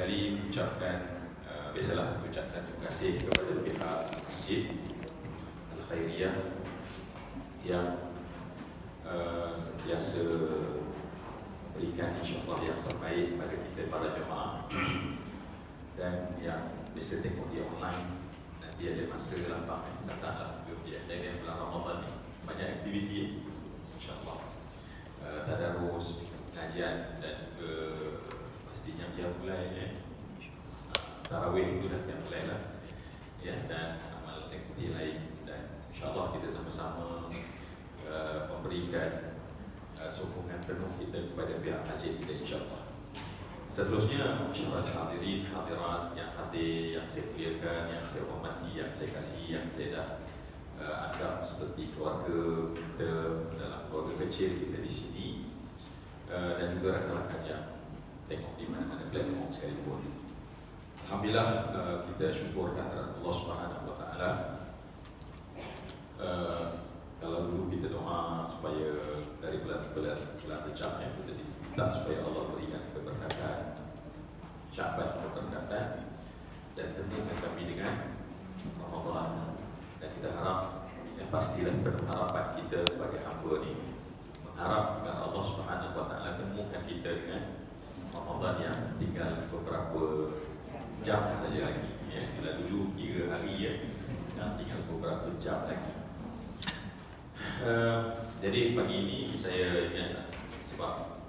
sekali ucapkan biasalah ucapkan terima kasih kepada pihak Masjid Al-Khairiyah yang sentiasa berikan insyaAllah yang terbaik pada kita para jemaah dan yang biasa tengok dia online. Nanti ada masa lapang datanglah ke dia. Jadi bulan Ramadan ni banyak aktiviti insyaAllah, tadarus, kajian dan pastinya qiyamul tarawih itu dah qiyamul lah ya, dan amal aktiviti lain, dan insyaAllah kita sama-sama memberikan sokongan penuh kita kepada pihak masjid kita insyaAllah. Seterusnya masyarakat hadirin hadirat yang hadir, yang saya muliakan, yang saya hormati, yang saya kasihi, yang saya dah anggap seperti keluarga kita, dalam keluarga kecil kita di sini, dan juga rakan-rakan yang tengok di mana-mana platform sekalipun. Alhamdulillah, kita syukur kehadirat Allah Subhanahu Wa Taala. Kalau dulu kita doa supaya dari bulan Rejab kita diminta supaya Allah berikan keberkatan, Syaban keberkatan, dan tentukan kami dengan Ramadan. Dan kita harap, yang pastilah penuh harapan kita sebagai hamba ni mengharapkan Allah Subhanahu Wa Taala temukan kita dengan Ramadan yang tinggal beberapa jam saja lagi ya. Bila dulu 3 hari ya, sekarang tinggal beberapa jam lagi. Jadi pagi ini saya ingat sebab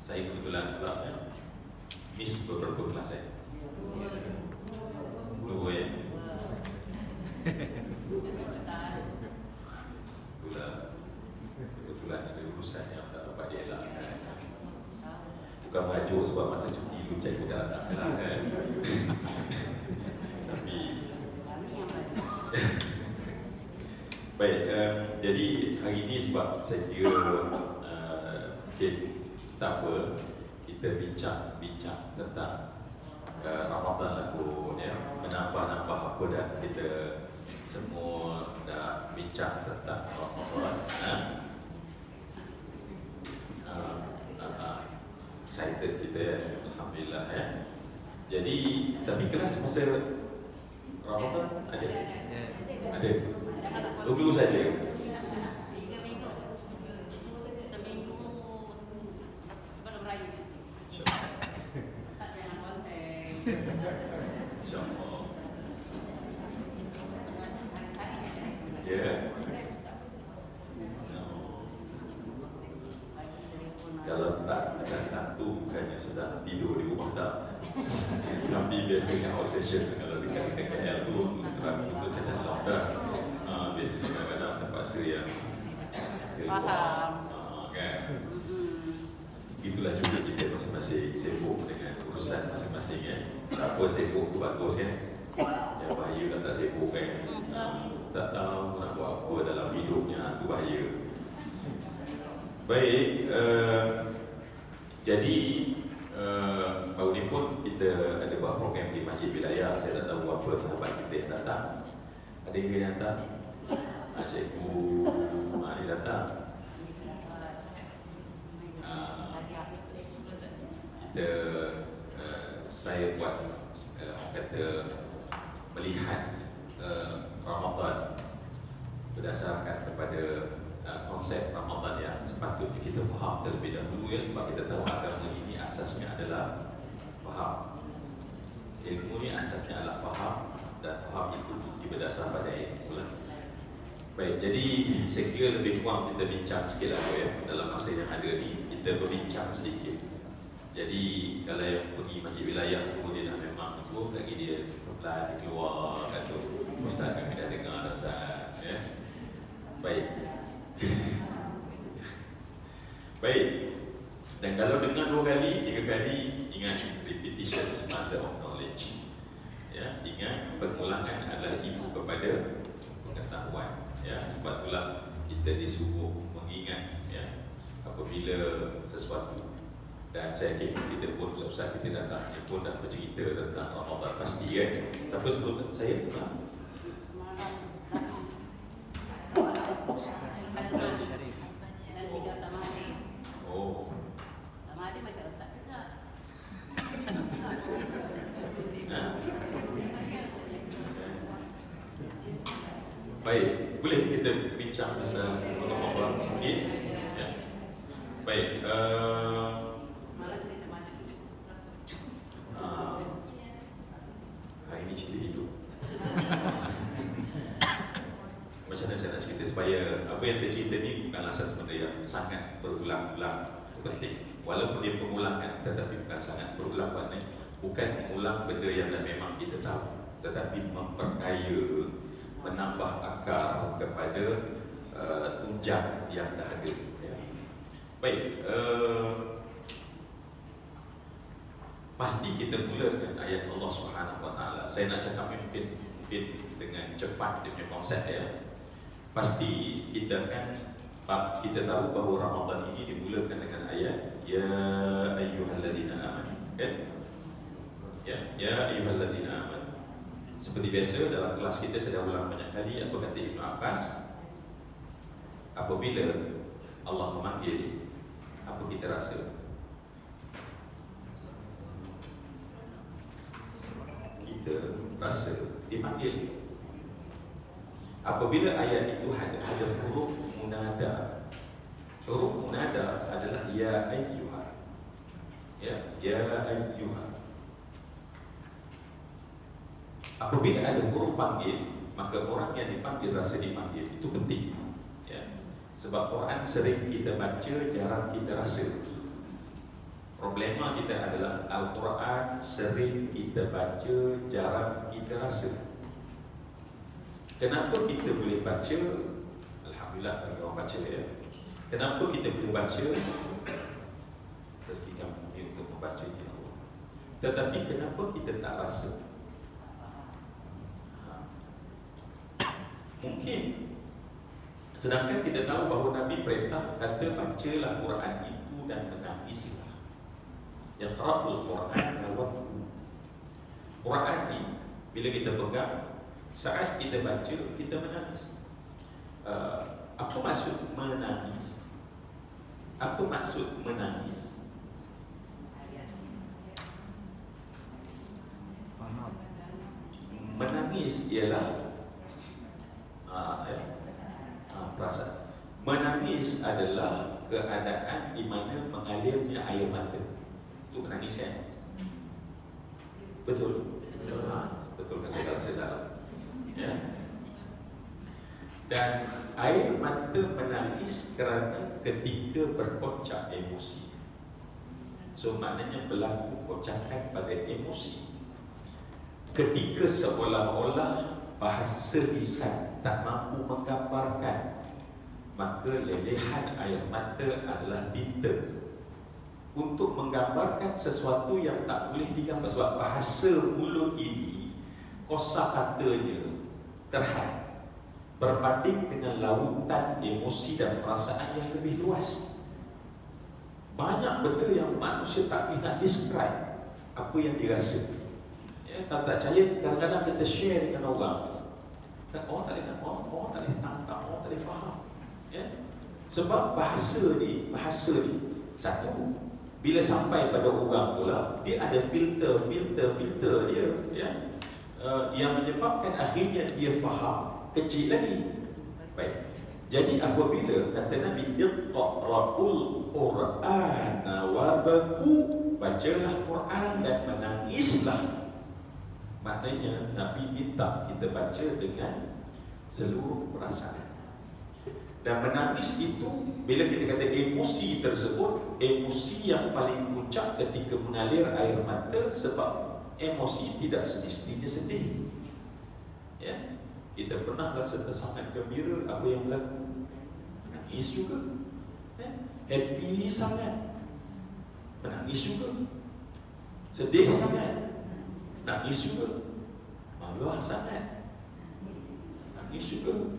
saya kebetulan pula ya, miss beberapa kelas saya. Dua ya. Kebetulan ada urusan yang tak dapat dielakkan. Bukan mengajuk sebab masa cuti dulu cikgu dah tak kan. Tapi baik, jadi hari ini sebab saya kira mungkin tak apa, kita bincang tentang Ramadan lah pun ya, menambah-nambah apa dah kita semua dah bincang tentang Ramadan. Excited kita ya, alhamdulillah ya. Jadi tapi kelas masa Ramadan ada 2 minggu saja. 3 minggu. Seminggu sebelum raya. Tak jangan konten. InsyaAllah. Ya. Kalau tak tu bukannya sedang tidur di rumah tak. Tapi biasanya out session kalau dekat KL tu terang itu sedang lockdown. Biasanya kadang-kadang terpaksa yang Faham kan. Itulah juga kita masing-masing sibuk dengan urusan masing-masing ya. Tak apa sibuk tu bagus ya. Yang bahaya kan tak sibuk kan. Tak tahu nak buat apa dalam hidupnya, tu bahaya. Baik, jadi tahun ni pun kita ada buat program di Masjid Wilayah. Saya tak tahu apa sahabat kita yang datang. Ada yang datang? Cikgu dia datang. Kita saya buat kata melihat Ramadan berdasarkan kepada konsep Ramadan yang sepatutnya kita faham terlebih dahulu ya, sebab kita tahu agama ini asasnya adalah faham. Ilmu ni asasnya adalah faham, dan faham itu mesti berdasar pada ilmu lah. Baik, jadi saya kira lebih kurang kita bincang sikit lah ya, dalam masa yang ada ni kita berbincang sedikit. Jadi kalau yang pergi Masjid Wilayah tu dia dah memang tu lagi dia pelan keluar kata Ustaz kami dah dengar dah Ustaz ya. Baik. Baik. Dan kalau dengar 2 kali, 3 kali, ingat repetition is mother of knowledge. Ya, ingat pengulangan adalah ibu kepada pengetahuan. Ya, sebab itulah kita disuruh mengingat ya apabila sesuatu. Dan saya kira kita pun usah kita datang ni pun dah bercerita tentang Ramadan pasti kan. Siapa sebut saya tu lah? Oh. Sama ada macam Ustaz juga. Baik, boleh kita bincang pasal Ramadan sikit. Ya. Baik, Semalam cerita macam tu. hari ini cerita hidup. Macam mana saya nak cerita supaya apa yang saya cerita ni bukanlah satu benda yang sangat berulang-ulang. Itu penting. Walaupun dia pengulangan, tetapi bukan sangat berulang. Maknanya bukan mengulang benda yang dah memang kita tahu, tetapi memperkaya, menambah akar kepada tunjang yang dah ada. Ya. Baik, pasti kita mula dengan ayat Allah Subhanahu Wa Taala. Saya nak cakap mungkin dengan cepat dia punya konsep ya. Pasti kita tahu bahawa Ramadan ini dimulakan dengan ayat ya ayyuhalladzina amanu. Kan? Ya ayyuhalladzina amanu. Seperti biasa dalam kelas kita saya dah ulang banyak kali apa kata Ibnu Abbas. Apabila Allah memanggil, apa kita rasa? Kita rasa dipanggil. Apabila ayat itu ada huruf munada. Huruf munada adalah ya ayyuha. Ya ayyuha. Apabila ada huruf panggil, maka orang yang dipanggil rasa dipanggil. Itu penting. Ya. Sebab Quran sering kita baca, jarang kita rasa. Problema kita adalah Al-Quran sering kita baca, jarang kita rasa. Kenapa kita boleh baca? Alhamdulillah bagi orang baca ya. Kenapa kita boleh baca? Rezeki kami untuk membaca ya Allah. Tetapi kenapa kita tak rasa? Mungkin sedangkan kita tahu bahawa Nabi perintah kata bacalah Quran itu dan menangislah. Yaqra'ul Quran wabku. Quran ni bila kita pegang, saat kita baca, kita menangis. Apa maksud menangis? Apa maksud menangis? Faham. Menangis ialah perasaan. Menangis adalah keadaan di mana mengalirnya air mata. Itu menangis kan? Betul? Betul kan saya salah? Ya. Dan air mata menangis kerana ketika berkocak emosi. So maknanya berlaku kocakan pada emosi. Ketika seolah-olah bahasa lisan tak mampu menggambarkan, maka lelehan air mata adalah tinta untuk menggambarkan sesuatu yang tak boleh digambar. Sebab bahasa mulut ini kosakatanya terhad berbanding dengan lautan emosi dan perasaan yang lebih luas. Banyak benda yang manusia tak boleh nak describe apa yang dirasa. Ya, kalau tak percaya, kadang-kadang kita share dengan orang, orang tak boleh tangkap, orang tak boleh faham. Ya? Sebab bahasa ni satu, bila sampai pada orang tu lah, dia ada filter dia, ya? Yang menyebabkan akhirnya dia faham kecil lagi. Baik. Jadi apabila kata Nabi iqra'ul Qur'ana wabku, bacalah Quran dan menangislah. Maknanya Nabi minta kita baca dengan seluruh perasaan. Dan menangis itu, bila kita kata emosi tersebut, emosi yang paling puncak ketika mengalir air mata. Sebab emosi tidak semestinya sedih. Ya, kita pernah rasa sangat gembira, apa yang berlaku? Menangis juga. Ya? Happy sangat, menangis juga. Sedih sangat, nangis juga. Malu sangat, nangis juga.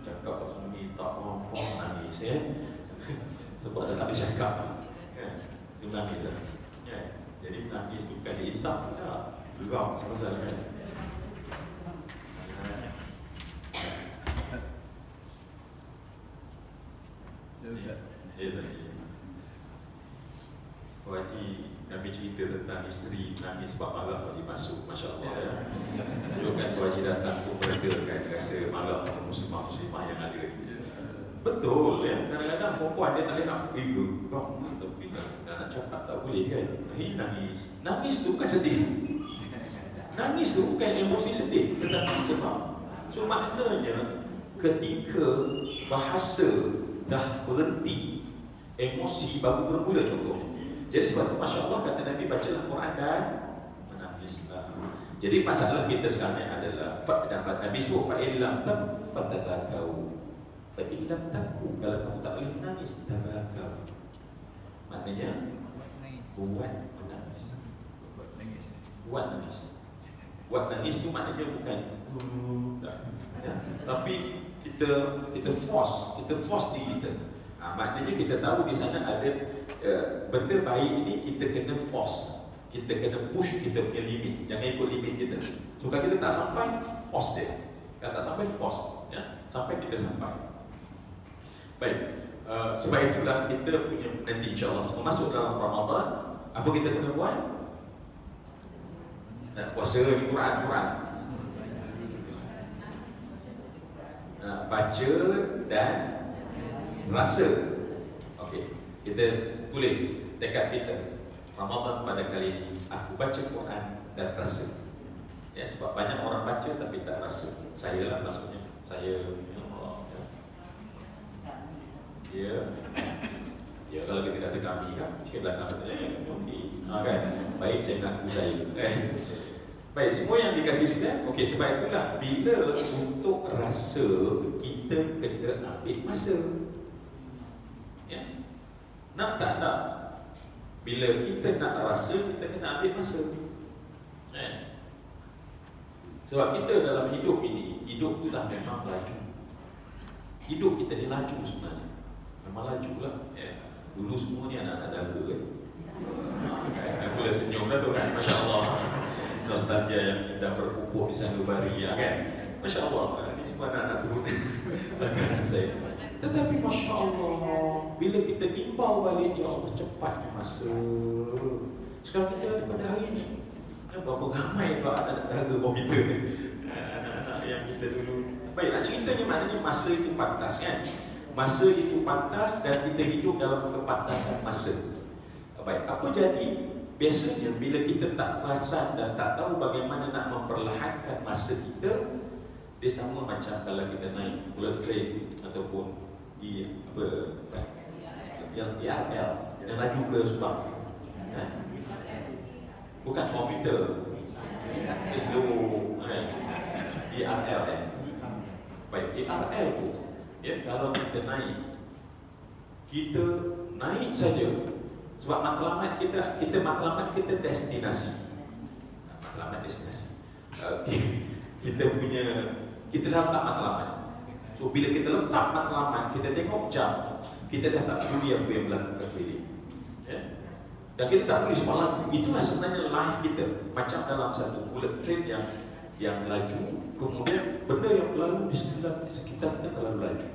Cakap langsung ni tak mampu nangis ya. Sebab dah tak boleh cakap ya. Dia menangis ya. Jadi menangis tu bukan dia insaf tak. Geram pasal kan. Haji kami cerita tentang isteri nangis sebab marah Haji masuk, Masya Allah ya. Tunjukkan Haji datang pun meredakan rasa marah muslimah-muslimah yang ada. Betul ya, kadang-kadang perempuan dia tak boleh nak ego kau tapi nak cakap tak boleh kan. Nangis. Nangis tu bukan sedih. Nangis tu bukan emosi sedih, tetapi sebab. So maknanya ketika bahasa dah berhenti, emosi baru bermula contohnya. Jadi sebab itu Masya Allah kata Nabi, bacalah Quran dan menangislah. Jadi masalah kita sekarang adalah dapat Nabi suruh fa'illam tak fatabakau. Fa'illam taku, kalau kamu tak boleh menangis, tabakau. Maknanya buat menangis. Buat nangis. Buat nangis tu maknanya bukan ya. Tapi kita force diri kita. Maknanya kita tahu di sana ada benda baik ini kita kena force, kita kena push kita punya limit, jangan ikut limit kita. So kalau kita tak sampai, force dia. Kalau tak sampai, force ya, sampai kita sampai. Baik, sebab itulah kita punya nanti insyaAllah semua masuk dalam Ramadan. Apa kita kena buat? Nak puasa di Quran, baca dan rasa. Okey, kita tulis tekad kita Ramadan pada kali ini aku baca Quran dan rasa. Ya, sebab banyak orang baca tapi tak rasa. Saya lah maksudnya. Saya ya kalau kita kata kami kan, sikit belakang okey. Kan? Baik, saya mengaku saya. Baik, semua yang dikasih sini. Okey, sebab itulah bila untuk rasa kita kena ambil masa. Ya. Nak tak nak, bila kita nak rasa, kita kena ambil masa. Sebab kita dalam hidup ini, hidup tu dah memang laju. Hidup kita ni laju sebenarnya. Memang laju lah. Dulu semua ni anak-anak dara kan. Aku dah senyum dah tu kan, Masya Allah. Nostalgia yang dah berpupuk di sanubari kan. Masya Allah, ini semua anak-anak turun makanan saya. Tetapi Masya Allah, bila kita timbau balik, ya Allah cepatnya masa. Sekarang kita daripada hari ini, berapa ramai anak-anak dara bawah kita, anak-anak yang kita dulu. Baik, nak ceritanya maknanya masa itu pantas kan. Masa itu pantas dan kita hidup dalam kepantasan masa. Baik, apa jadi? Biasanya bila kita tak perasan dan tak tahu bagaimana nak memperlahankan masa kita, dia sama macam kalau kita naik bullet train ataupun yang IRL yang laju ke Subang. Bukan komputer. Slow IRL Baik, IRL tu ya, kalau kita naik saja. Sebab matlamat kita destinasi. Matlamat destinasi. Kita dah letak matlamat. So bila kita letak matlamat, kita tengok jam, kita dah tak peduli apa yang berlaku kat keliling. Dan kita tak peduli semalam. Itulah sebenarnya life kita. Macam dalam satu bullet train yang laju, kemudian benda yang berlalu di sekitar kita terlalu laju.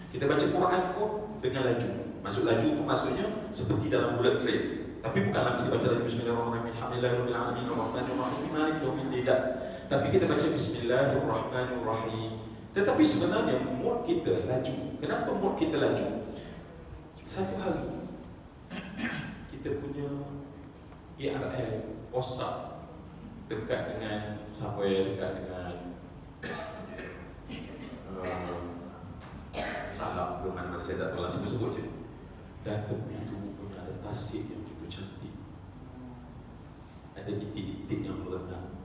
Kita baca Quran pun dengan laju. Masuk laju pun maksudnya seperti dalam bullet train. Tapi bukanlah mesti baca lagi Bismillahirrahmanirrahim, Alhamdulillahirrahmanirrahim, Ar-Rahmanirrahim, Maliki Yaumiddin. Tapi kita baca Bismillahirrahmanirrahim. Tetapi sebenarnya mood kita laju. Kenapa mood kita laju? Satu hari kita punya IRL osak dekat dengan somewhere, dekat dengan salah ke mana-mana, saya tak tahu lah, sebut-sebut je. Dan tepi tu punya ada tasik yang begitu cantik, ada itik-itik yang berenang.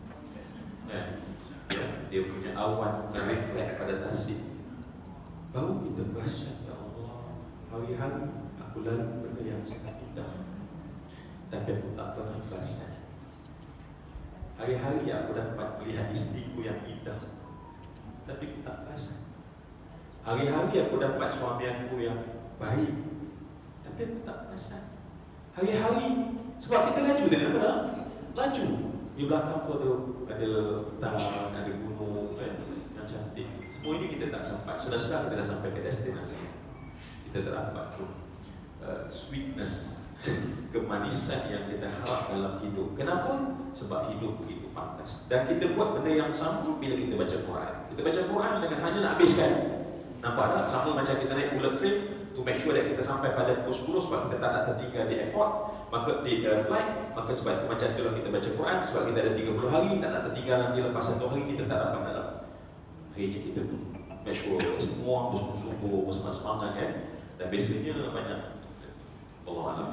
Dia punya awan reflect pada tasik. Baru kita perasan, ya Allah, hari-hari aku lalu benda yang sangat indah, tapi aku tak pernah perasan. Hari-hari aku dapat melihat isteriku yang indah, tapi aku tak perasan. Hari-hari aku dapat suami aku yang baik, tapi aku tak perasan. Hari-hari, sebab kita laju daripada laju. Di belakang tu ada hutan, ada gunung kan, yang cantik. Semua ini kita tak sampai. Sudah-sudah kita dah sampai ke destinasi, kita tak dapat tu sweetness kemanisan yang kita harap dalam hidup. Kenapa? Sebab hidup begitu pantas. Dan kita buat benda yang sama bila kita baca Quran. Kita baca Quran dengan hanya nak habiskan. Nampak tak? Sama macam kita naik bullet train, to make sure that kita sampai pada pukul 10 sebab kita tak nak tertinggal di airport, maka di flight. Maka sebab itu macam itulah kita baca Quran, sebab kita ada 30 hari, tak nak tertinggal nanti lepas 1 hari kita tak dapat dalam. Akhirnya kita make sure semua bersungguh-sungguh, bersemangat kan. Dan biasanya banyak Allah Alam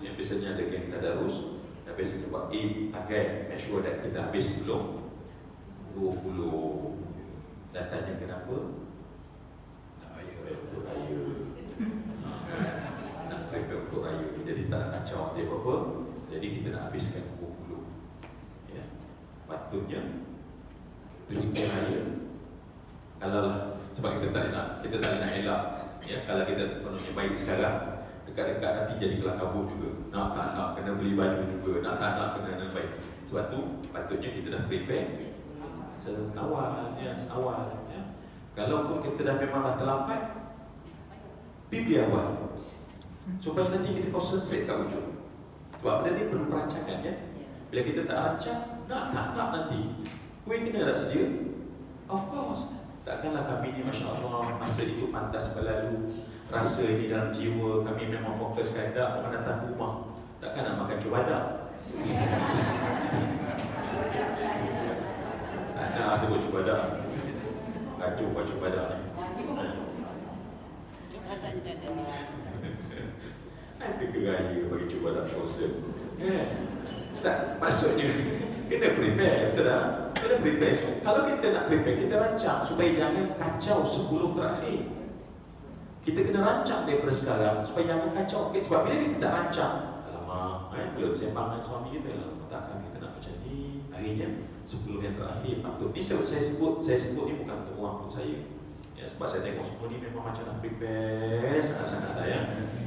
yang biasanya ada geng tadarus, dan biasanya buat target, make sure that kita habis sebelum 20. Dan tanya kenapa? Nak raya untuk raya, nak prepare untuk raya. Jadi tak nak kacau dia apa-apa. Jadi kita nak habiskan 20 ya. Patutnya prepare raya. Kalau lah, sebab kita tak nak elak ya, kalau kita penuhnya baik sekarang, dekat-dekat nanti jadi kelak kabut juga. Nak tak nak kena beli baju juga, nak tak nak kena baik. Sebab tu patutnya kita dah prepare seawal ya. Kalaupun kita dah memang dah terlambat, pergi awal supaya nanti kita concentrate kat ujung. Sebab benda ni perlu perancangan ya. Bila kita tak rancang, nak nanti kuih kena tak sedia. Of course. Takkanlah kami ni Masya Allah masa itu pantas berlalu, rasa ini dalam jiwa, kami memang fokus kehendak orang datang ke rumah. Takkan nak makan cubadak. Tak nak sebut cubadak. Kacau buat cubadak ni. Ada geraya bagi cubadak frozen. Tak, maksudnya kena prepare, betul tak? Kena prepare. So, kalau kita nak prepare, kita rancang supaya jangan kacau 10 terakhir. Kita kena rancang daripada sekarang supaya jangan kacau. Okay? Sebab bila kita tak rancang, alamak, belum sembang dengan suami kita, takkan kita nak macam ni. Akhirnya 10 yang terakhir patut. Ni saya sebut ni bukan untuk orang untuk saya. Ya, sebab saya tengok semua ni memang macam nak prepare sangat-sangat lah ya.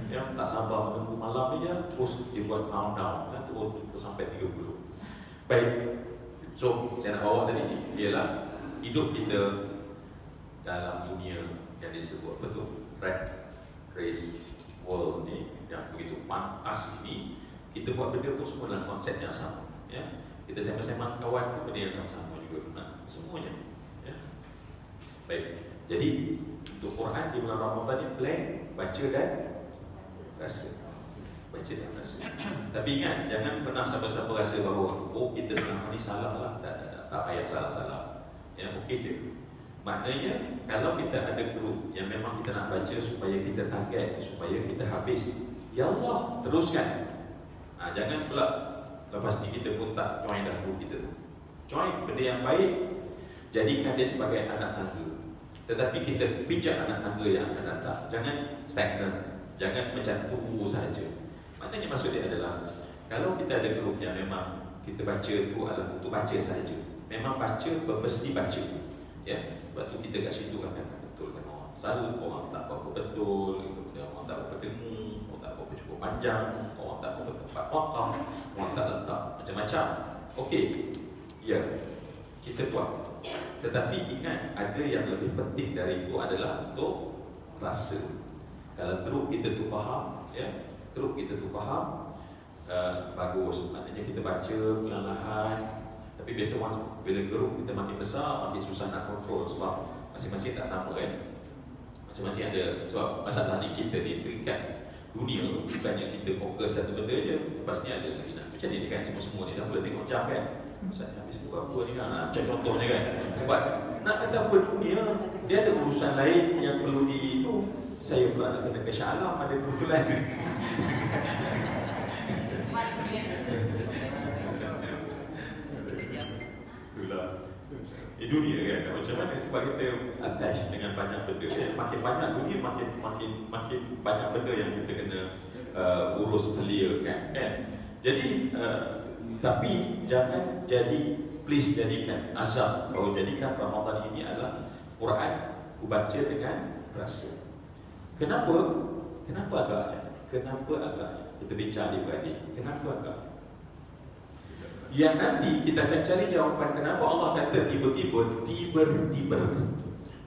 Yang tak sabar menunggu malam ni je, terus dia buat countdown kan, terus sampai 30. Baik. So, saya nak bawa tadi ni ialah hidup kita dalam dunia yang disebut apa tu? Rat race world ni yang begitu pantas ini, kita buat benda pun semua dalam konsep yang sama ya. Kita sama-sama kawan pun benda yang sama-sama juga. Nah, semuanya ya. Baik. Jadi untuk Quran di bulan Ramadan ni plan, baca dan rasa. Baca dan rasa. Tapi ingat, jangan pernah siapa-siapa rasa bahawa kita selama ni salah lah. Tak payah salah-salah. Ya, okey je. Maknanya kalau kita ada grup yang memang kita nak baca supaya kita target, supaya kita habis, ya Allah, teruskan. Jangan pula lepas ni kita pun tak join dah grup kita tu. Join benda yang baik, jadikan dia sebagai anak tangga. Tetapi kita bijak anak tangga yang akan datang. Jangan stagnan, jangan macam tu sahaja. Maknanya maksud dia adalah, kalau kita ada grup yang memang kita baca tu adalah untuk baca sahaja, memang baca, purposely baca ya. Sebab tu kita kat situ akan betulkan orang. Selalu orang tak berapa betul, kemudian orang tak berapa dengung, orang tak berapa cukup panjang, orang tak berapa tempat wakaf, orang tak letak macam-macam. Okey, ya, kita buat. Tetapi ingat, ada yang lebih penting dari itu adalah untuk rasa. Kalau grup kita tu faham ya, grup kita tu faham, bagus. Maknanya kita baca perlahan-lahan. Tapi biasa bila grup kita makin besar, makin susah nak kontrol sebab masing-masing tak sama kan. Masing-masing ada, sebab masalah ni kita ni terikat dunia, bukannya kita fokus satu benda je. Lepas ni ada lagi nak macam ni kan, semua-semua ni dah boleh tengok jam kan. Misalnya habis pukul apa ni kan, macam contohnya kan. Sebab nak kata apa dunia, dia ada urusan lain yang perlu di itu. Saya pula nak kena ke Shah Alam, ada kebetulan. Itulah dunia kan, macam mana sebab kita attach dengan banyak benda ya. Makin banyak dunia, makin banyak benda yang kita kena urus selia kan. Jadi tapi jangan please jadikan azab, kalau jadikan Ramadan ini adalah Quran ku baca dengan rasa. Kenapa agaknya? Kita bincang adik-beradik. Kenapa agaknya? Yang nanti kita akan cari jawapan kenapa Allah kata tiba-tiba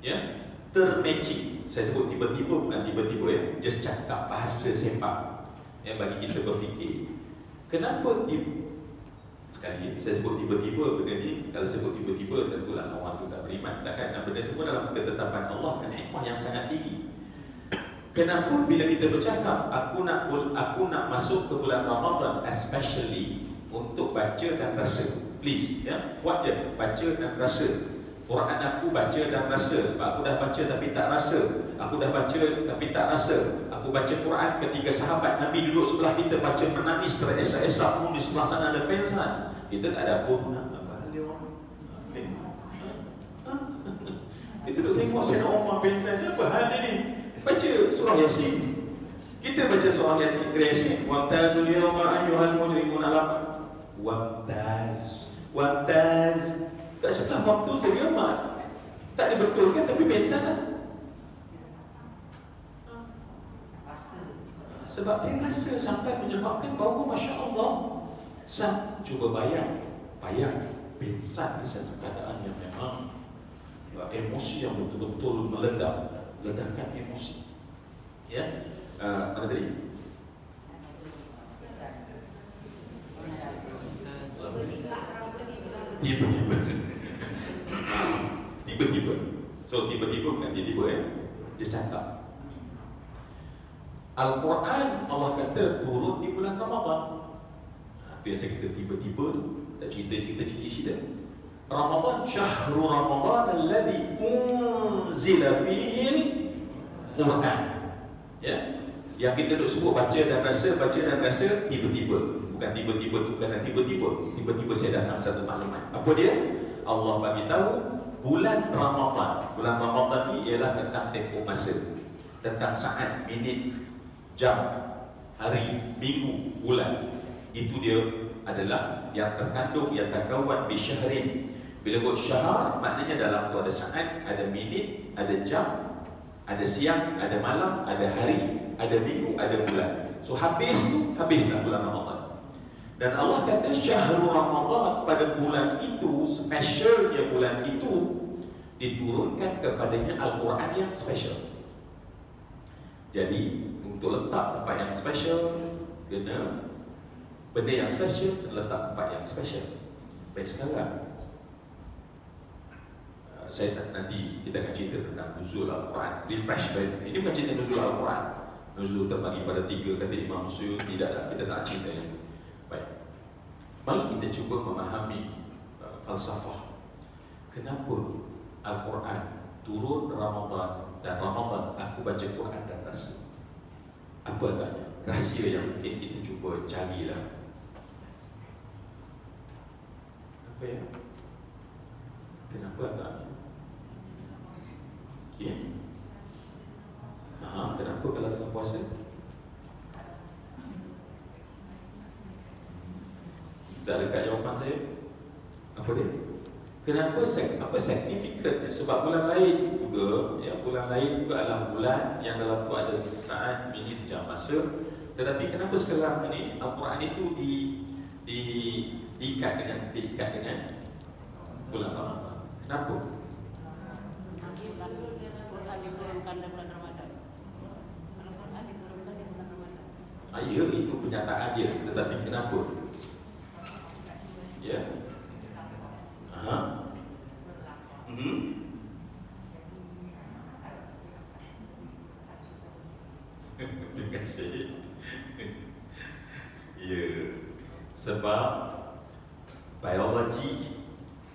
ya, termatching. Saya sebut tiba-tiba bukan tiba-tiba ya, just cakap bahasa sepak. yang bagi kita berfikir. Kenapa sekali lagi saya sebut tiba-tiba benda ni? Kalau sebut tiba-tiba tentulah orang tu tak beriman. Takkan benda semua dalam ketetapan Allah dan hikmah yang sangat tinggi. Kenapa bila kita bercakap aku nak masuk ke bulan Ramadan especially untuk baca dan rasa. Please ya, buat je baca dan rasa. Quran aku baca dan rasa sebab aku dah baca tapi tak rasa. Aku dah baca tapi tak rasa. Aku baca Quran ketika sahabat Nabi duduk sebelah kita baca menangis teresak-esak pun di sebelah sana ada pensan. Kita tak ada pun nak apa dia orang. Kita duduk tengok saya nak Umar pensan apa hal ni? Baca surah Yasin. Kita baca surah Yasin. Wamtazul yawma ayyuhal mujrimun alam. Wamtaz. Kat sebelah waktu segamat. Tak dibetulkan tapi pensan lah. Sebab dia rasa sampai menyebabkan bahawa Masya Allah. Cuba bayang pensan ni satu keadaan yang memang emosi yang betul-betul ledakan emosi. Ya, mana tadi? Tiba-tiba. So tiba-tiba bukan tiba-tiba ya. Dia cakap Al-Quran Allah kata turun di bulan Ramadan. Itu yang saya kata tiba-tiba tu. Tak cerita. Ramadan, syahrul Ramadan alladhi unzila fihi Quran. Ya. Yang kita duk sebut baca dan rasa tiba-tiba. Bukan tiba-tiba tu kerana tiba-tiba saya datang satu maklumat. Apa dia? Allah bagi tahu bulan Ramadan. Bulan Ramadan ni ialah tentang tempoh masa, tentang saat, minit, jam, hari, minggu, bulan. Itu dia adalah yang terkandung, yang terkawan bi syahrin. Bila buat syahr, maknanya dalam tu ada saat, ada minit, ada jam, ada siang, ada malam, ada hari, ada minggu, ada bulan. So habislah bulan Ramadan. Dan Allah kata syahrul Ramadan, pada bulan itu, specialnya bulan itu diturunkan kepadanya Al-Quran yang special. Jadi untuk letak tempat yang special, kena benda yang special, letak tempat yang special. Baik sekarang nanti kita akan cerita tentang nuzul Al-Quran. Refresh baik. Ini bukan cerita nuzul Al-Quran. Nuzul terbagi pada 3 kata Imam Suyuti. Tidak, kita tak cerita itu. Baik. Mari kita cuba memahami falsafah. Kenapa Al-Quran turun Ramadan dan Ramadan aku baca Quran dan rasa. Apa agaknya? Rahsia yang mungkin kita cuba carilah. Apa ya? Kenapa agaknya? Okay. Kenapa kalau tengah puasa? Tak dekat jawapan saya. Apa dia? Kenapa apa signifikan? Sebab bulan lain juga, ya, bulan lain juga adalah bulan yang dalam tu ada saat, minit, jam, masa. Tetapi kenapa sekarang ni Al-Quran itu diikat dengan bulan Ramadan? Kenapa? Al-Quran diturunkan di bulan Ramadan. Al-Quran diturunkan di bulan Ramadan. Ya, itu penyataan dia. Tetapi kenapa? Ya. Terima kasih. Ya, sebab biologi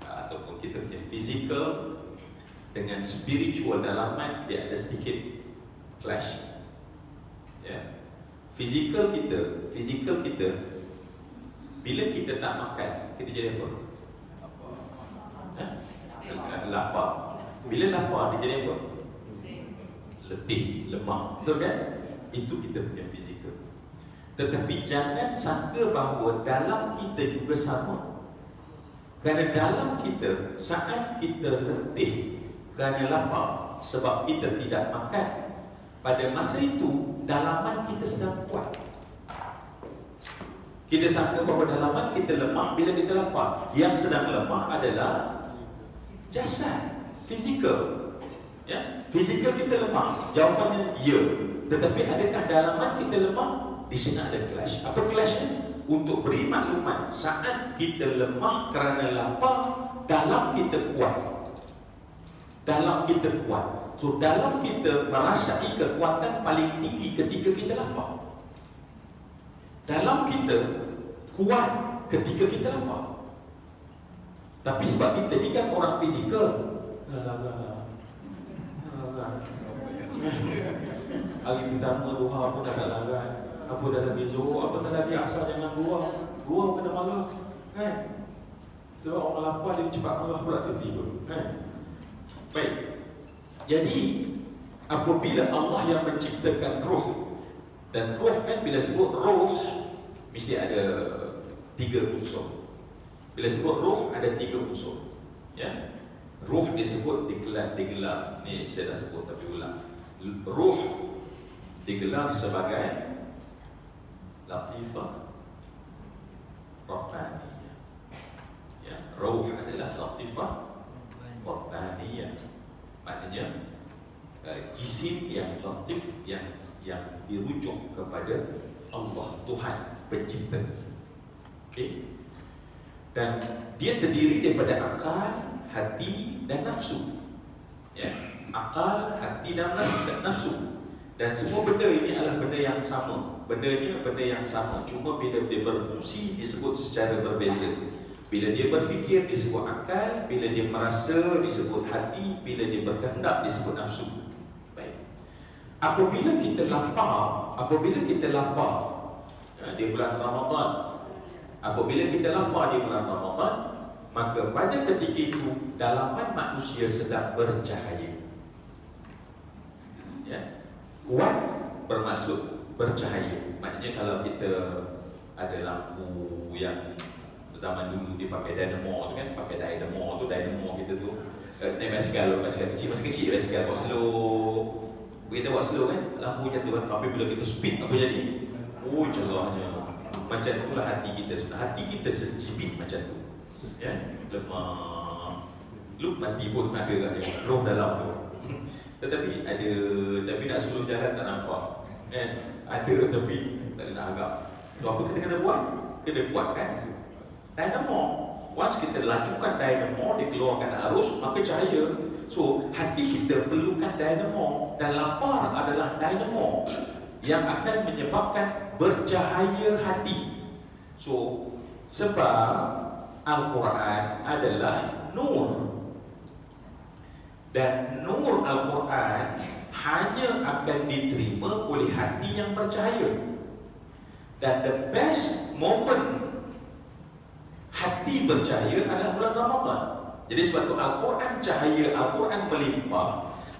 ataupun kita punya fizikal dengan spiritual dalaman dia ada sedikit clash. Ya. Fizikal kita bila kita tak makan, kita jadi apa? Lapar. Bila lapar dia jadi apa? Letih, lemah. Betul kan? Itu kita punya fizikal. Tetapi jangan sangka bahawa dalam kita juga sama. Kerana dalam kita, saat kita letih kerana lapar sebab kita tidak makan, pada masa itu dalaman kita sedang kuat. Kita sangka bahawa dalaman kita lemah bila kita lapar. Yang sedang lemah adalah jasad, fizikal. Ya, fizikal kita lemah. Jawapannya ya. Tetapi adakah dalaman kita lemah? di sini ada clash. Apa clashnya? Untuk beri maklumat saat kita lemah kerana lapar, dalam kita kuat. Dalam kita kuat. So dalam kita merasai kekuatan paling tinggi ketika kita lapar. Dalam kita kuat ketika kita lapar. Tapi sebab kita ni kan orang fizikal, hari pertama duha apa tak ada larat, apa tak ada bezo, apa tak ada biasa jangan gua kena marah kan. Sebab orang lapar dia cepat marah pula tiba-tiba kan. Baik. Jadi apabila Allah yang menciptakan roh, dan roh kan bila sebut roh mesti ada 3 unsur. Bila sebut roh ada 3 unsur. Ya. Roh disebut digelar. Ni saya dah sebut tapi ulang. Roh digelar sebagai latifah rabbaniyah. Ya, roh adalah latifah rabbaniyah. Maknanya jisim yang latif, yang dirujuk kepada Allah, Tuhan pencipta. Okey. Dan dia terdiri daripada akal, hati dan nafsu. Ya, akal, hati dan nafsu. Dan semua benda ini adalah benda yang sama. Benda yang sama, cuma bila dia berfungsi disebut secara berbeza. Bila dia berfikir disebut akal, bila dia merasa disebut hati, bila dia berkehendak disebut nafsu. Baik. Apabila kita lapar di bulan Ramadan, apabila kita lapar di bulan Ramadan, maka pada ketika itu dalaman manusia sedang bercahaya. Ya. Kuat bermaksud bercahaya. Maknanya kalau kita ada lampu yang zaman dulu dipakai dynamo tu kan, pakai dynamo kita tu naik basikal kecil, basikal bawa slow. Kita buat slow kan, lampu jatuh kan. Tapi bila kita speed apa jadi? Oh celahnya. Macam itulah hati kita. Hati kita sejibit macam tu. Ya, lemah. Lu mati pun ada kat dia, roh dalam tu. Tapi nak suruh jalan tak nampak. Kan? Ada tapi tak nak agak. So apa kita kena buat? Kena buatkan dynamo. Once kita lajukan dynamo, dia keluarkan arus, maka cahaya. So hati kita perlukan dynamo, dan lapar adalah dynamo yang akan menyebabkan bercahaya hati. So sebab Al-Quran adalah nur, dan nur Al-Quran hanya akan diterima oleh hati yang percaya. Dan the best moment hati bercahaya adalah bulan Ramadan. Jadi sebab itu Al-Quran, cahaya Al-Quran melimpah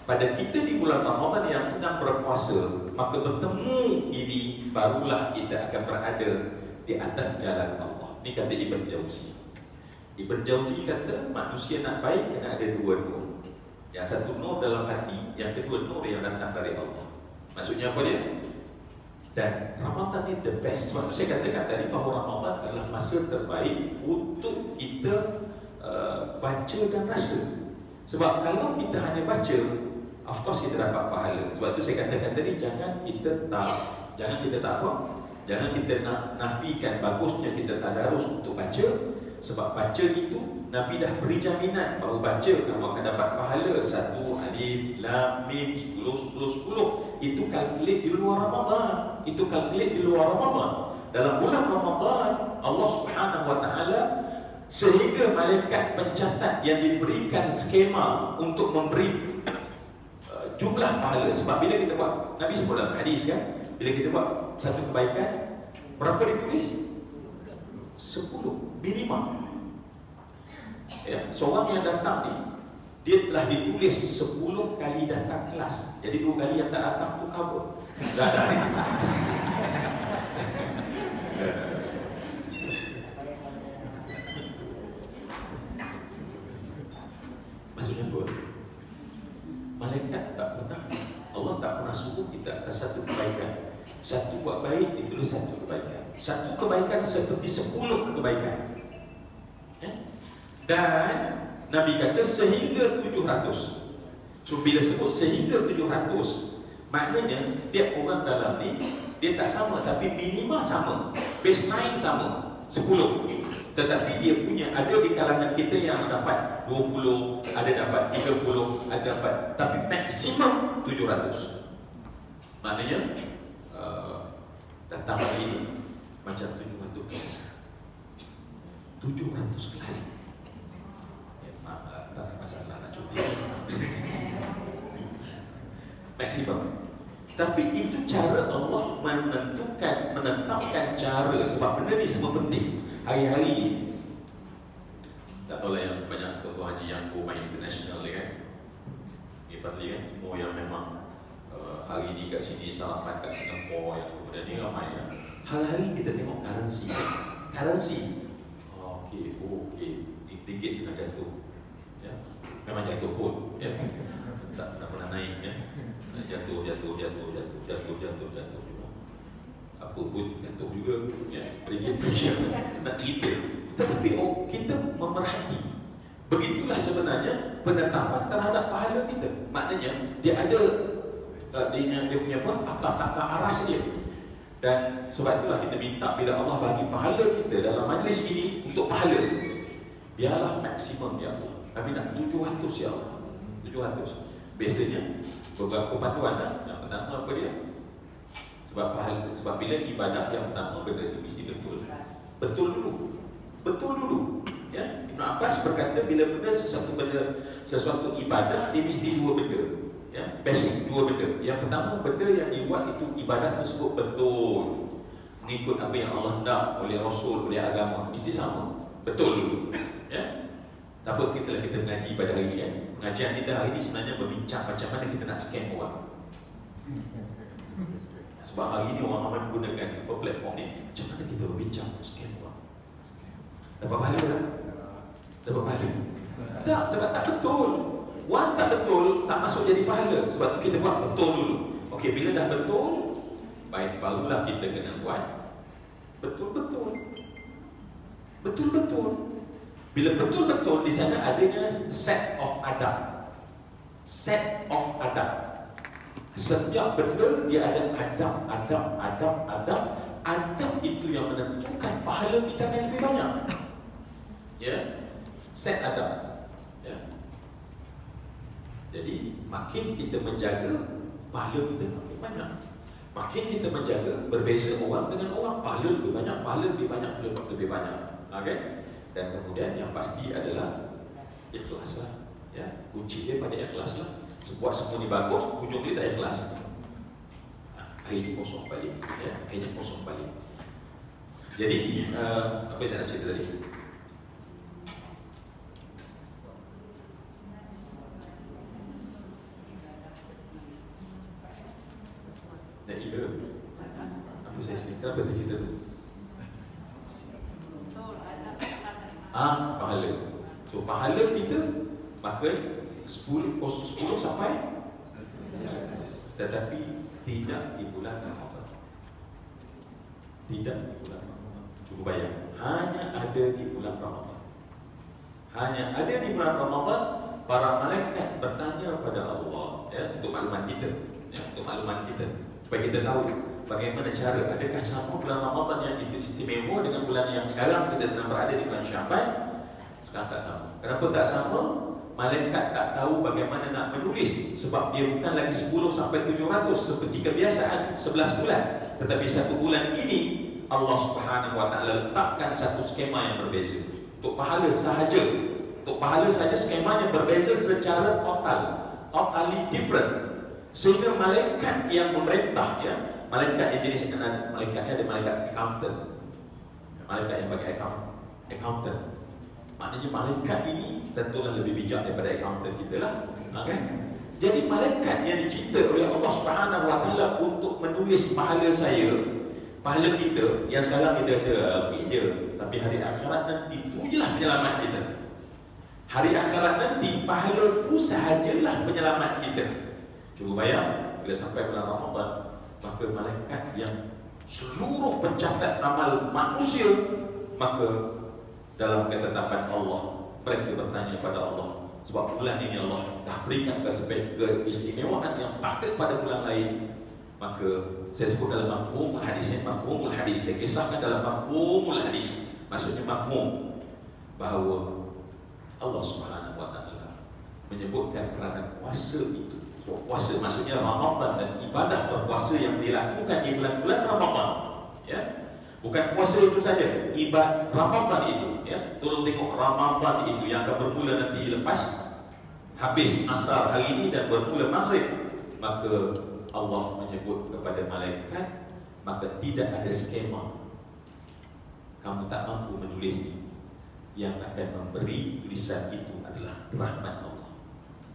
pada kita di bulan Ramadan yang sedang berpuasa. Maka bertemu ini barulah kita akan berada di atas jalan Allah. Ini kata Ibn Jauzi. Ibn Jauzi kata manusia nak baik kena ada 2 nur. Yang satu nur dalam hati, yang kedua nur yang datang dari Allah. Maksudnya apa dia? Dan Ramadan ni the best. Sebab saya katakan tadi bahawa Ramadan adalah masa terbaik untuk kita baca dan rasa. Sebab kalau kita hanya baca, of course kita dapat pahala. Sebab tu saya katakan tadi, jangan kita nafikan bagusnya kita tadarus untuk baca. Sebab baca itu Nabi dah beri jaminan bahawa baca kamu akan dapat pahala 1 alif lam mim 10 itu kalkulat di luar Ramadan. Dalam bulan Ramadan Allah Subhanahu wa taala sehingga malaikat pencatat yang diberikan skema untuk memberi jumlah pahala. Sebab bila kita buat, Nabi sebut dalam hadis kan, bila kita buat satu kebaikan, berapa ditulis? 10 minimum. Ya, seorang yang datang ni, dia telah ditulis 10 kali datang kelas. Jadi 2 kali yang tak datang tu cover. Dah ada. Maksudnya apa? Malaikat tak pernah, Allah tak pernah suruh kita atas satu kebaikan. Satu buat baik ditulis satu kebaikan. Satu kebaikan seperti 10 kebaikan. Dan Nabi kata sehingga 700. So bila sebut sehingga 700, maknanya setiap orang dalam ni dia tak sama, tapi minima sama, baseline sama, 10. Tetapi dia punya, ada di kalangan kita yang dapat 20, ada dapat 30, ada dapat, tapi maksimum 700. Maknanya datang hari ini macam 700 kelas. 700 kelas. Ya, tak ada masalah nak cuti. Maksimum. Tapi itu cara Allah menetapkan cara, sebab benda ni semua penting. Hari-hari ni tak tahu lah yang banyak tuan haji yang go main international ni kan, ni Fadli kan, semua yang memang hari ni kat sini, sarapan kat Singapura, yang kemudian ni ramai kan. Hari-hari kita tengok currency. Okey, ringgit tengah jatuh ya. Memang jatuh pun ya. Tak pernah naik ya. Jatuh juga. Apa pun jatuh juga ya. Ringgit nak cerita. Tetapi kita memerhati. Begitulah sebenarnya penetapan terhadap pahala kita. Maknanya dia ada dia punya apa? Takar aras dia. Dan sebab itulah kita minta bila Allah bagi pahala kita dalam majlis ini untuk pahala, biarlah maksimum ya Allah. Kami nak 700 ya Allah. 700. Biasanya beberapa panduan lah. Yang pertama apa dia? Sebab pahala, sebab bila ibadah yang pertama, benda itu mesti betul. Betul dulu. Ya. Ibn Abbas berkata bila sesuatu ibadah, dia mesti dua benda. Ya, basic dua benda. Yang pertama, benda yang dibuat itu ibadah tersebut betul, mengikut apa yang Allah hendak, oleh Rasul, oleh agama, mesti sama. Betul dulu. Ya. Tak apa kita mengaji pada hari ini kan. Pengajian kita hari ini sebenarnya berbincang macam mana kita nak scam orang. Sebab hari ini orang ramai menggunakan platform ni, macam mana kita berbincang scam orang. Dapat pahala tak? Dapat pahala? Tak, sebab tak betul. Once tak betul, tak masuk jadi pahala. Sebab tu kita buat betul dulu. Okey, bila dah betul, baik, barulah kita kena buat betul-betul. Bila betul-betul, di sana adanya set of adab. Setiap benda dia ada adab. Adab itu yang menentukan pahala kita akan lebih banyak. Ya, set adab. Ya. Jadi makin kita menjaga, pahala kita makin banyak. Makin kita menjaga, berbeza orang dengan orang, pahala lebih banyak. Okay? Dan kemudian yang pasti adalah ikhlas lah. Ya, kunci dia pada ikhlas lah. Buat semua ni bagus, hujung dia tak ikhlas. Akhirnya kosong balik. Ya, Jadi apa yang saya nak cerita tadi? Dan iba apa saya cerita? Kenapa dia cerita tu? Pahala. So pahala kita maka 10 sampai, tetapi tidak di bulan Ramadan. Cuba bayang, hanya ada di bulan Ramadan. Para malaikat bertanya pada Allah, ya, untuk makluman kita, supaya kita tahu bagaimana cara, adakah sama bulan Ramadan yang itu istimewa dengan bulan yang sekarang kita sedang berada di bulan Syaban? Sekarang tak sama. Kenapa tak sama? Malaikat tak tahu bagaimana nak menulis, sebab dia bukan lagi 10 sampai 700 seperti kebiasaan 11 bulan. Tetapi satu bulan ini Allah Subhanahu wa taala letakkan satu skema yang berbeza. Untuk pahala sahaja skemanya berbeza secara totally different. Sehingga malaikat yang memerintah, ya, malaikat yang jenis malaikatnya ada malaikat accountant. Malaikat yang bagi accountant. Maknanya malaikat ini tentulah lebih bijak daripada accountant kita lah. Okay? Jadi malaikat yang dicipta oleh Allah Subhanahu wa taala untuk menulis pahala kita yang sekarang kita rasa okey je, tapi hari akhirat nanti tu jelah penyelamat kita. Hari akhirat nanti pahala tu sahajalah penyelamat kita. Cuba bayang bila sampai bulan Ramadan, maka malaikat yang seluruh pencatat amal manusia, maka dalam ketetapan Allah, mereka bertanya pada Allah, sebab bulan ini Allah dah berikan keistimewaan yang tak ada pada bulan lain, Maka saya sebut dalam mafhumul hadis, mafhumul hadis, saya kisahkan dalam mafhumul hadis. Maksudnya mafhum bahawa Allah Subhanahu wa taala menyebutkan kerana puasa itu. Puasa maksudnya Ramadan dan ibadah berpuasa yang dilakukan di bulan-bulan Ramadan, ya. Bukan puasa itu saja, ibadah Ramadan itu, ya. Tolong tengok Ramadan itu yang akan bermula nanti lepas habis asar hari ini dan bermula maghrib. Maka Allah menyebut kepada malaikat, maka tidak ada skema. Kamu tak mampu menulis ini. Yang akan memberi tulisan itu adalah rahmat Allah.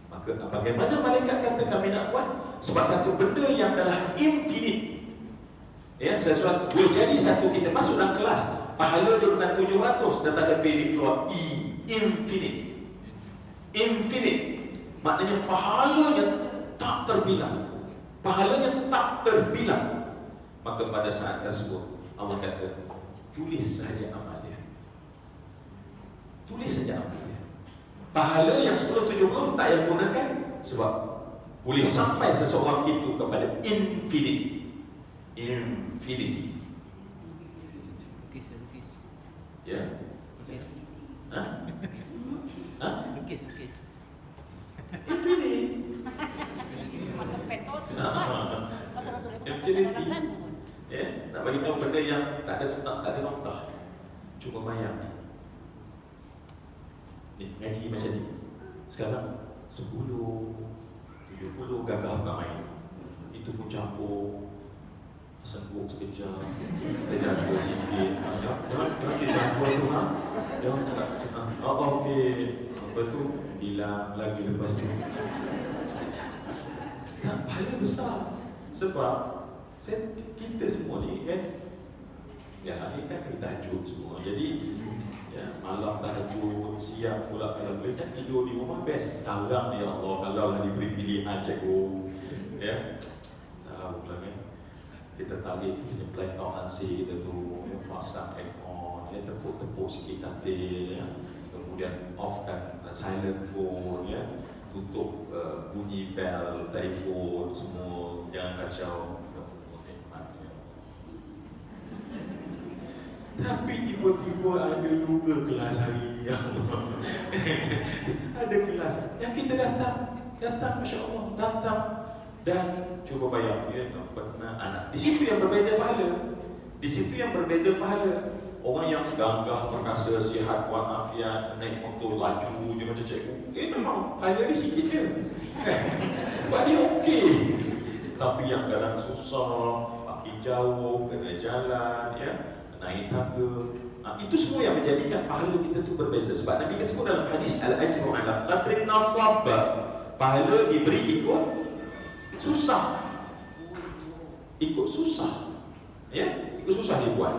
Maka bagaimana malaikat kata kami nak buat? Sebab satu benda yang adalah infinite, ya, sesuatu boleh jadi satu kita masuk dalam kelas, pahala dia bukan 700, datang lebih dia keluar infinite. Infinite maknanya pahalanya tak terbilang. Pahalanya tak terbilang. Maka pada saat tersebut Allah kata, tulis saja amal dia. Tulis saja amal dia. Pahala yang 1070 tak payah gunakan, sebab boleh sampai seseorang itu kepada infinite. Infinity. Lukis. Ya. Lukis. Hah? Hah? Lukis. Infinite. Makan petot. Infinity. Ya, nak bagi tahu benda yang tak ada noktah. Cuma bayang. Ni ngaji macam ni. Sekarang 10, 70 gagah bukan main. Itu pun campur. Senggup sekejap, kita jaga sikit. Jangan kita campur tu, ha? Jangan cakap, okey. Lepas tu, hilang lagi lepas tu. Pahala besar. Sebab kita semua ni kan, ya, ni kan kita tahajud semua. Jadi, ya, malam tahajud, siang pula kalau boleh kan tidur di rumah best. Sekarang ya Allah, kalau lah diberi pilihan cikgu, ya, tahu lah kan. Kita tarik punya blackout ANC kita tu, ya, pasang aircon, ya, tepuk-tepuk sikit katil, ya. Kemudian offkan silent phone, ya. Tutup bunyi bell, telefon semua, jangan kacau. Tapi tiba-tiba ada juga kelas hari ni. Ada kelas yang kita datang, Masya Allah, datang. Dan cuba bayang, ya, pernah anak. Di situ yang berbeza pahala. Di situ yang berbeza pahala. Orang yang gagah, perkasa, sihat, walafiat, naik motor, laju je macam cikgu. Memang pahala dia sikit je. Sebab dia okey. Tapi yang kadang susah, makin jauh, kena jalan, ya, naik tangga. Itu semua yang menjadikan pahala kita tu berbeza. Sebab Nabi kan sebut dalam hadis al-ajru ala qadri nasab. Pahala diberi ikut susah. Ikut susah. Ya, ikut susah dia buat.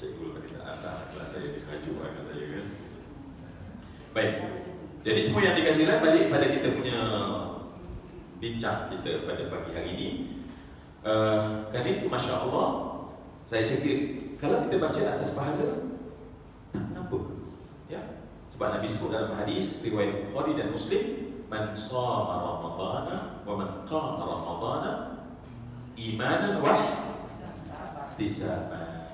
Cikgu tadi tak ada kelas saya dikaju anak saya kan. Baik. Jadi semua yang dikasih lihat balik pada kita punya bincang kita pada pagi hari ini. Kan itu Masya Allah. Saya cakap, kalau kita baca atas pahala, tak kenapa, ya? Sebab Nabi sebut dalam hadis riwayat Bukhari dan Muslim, man shama Ramadana wa man qama Ramadana imanan wa ihtisaban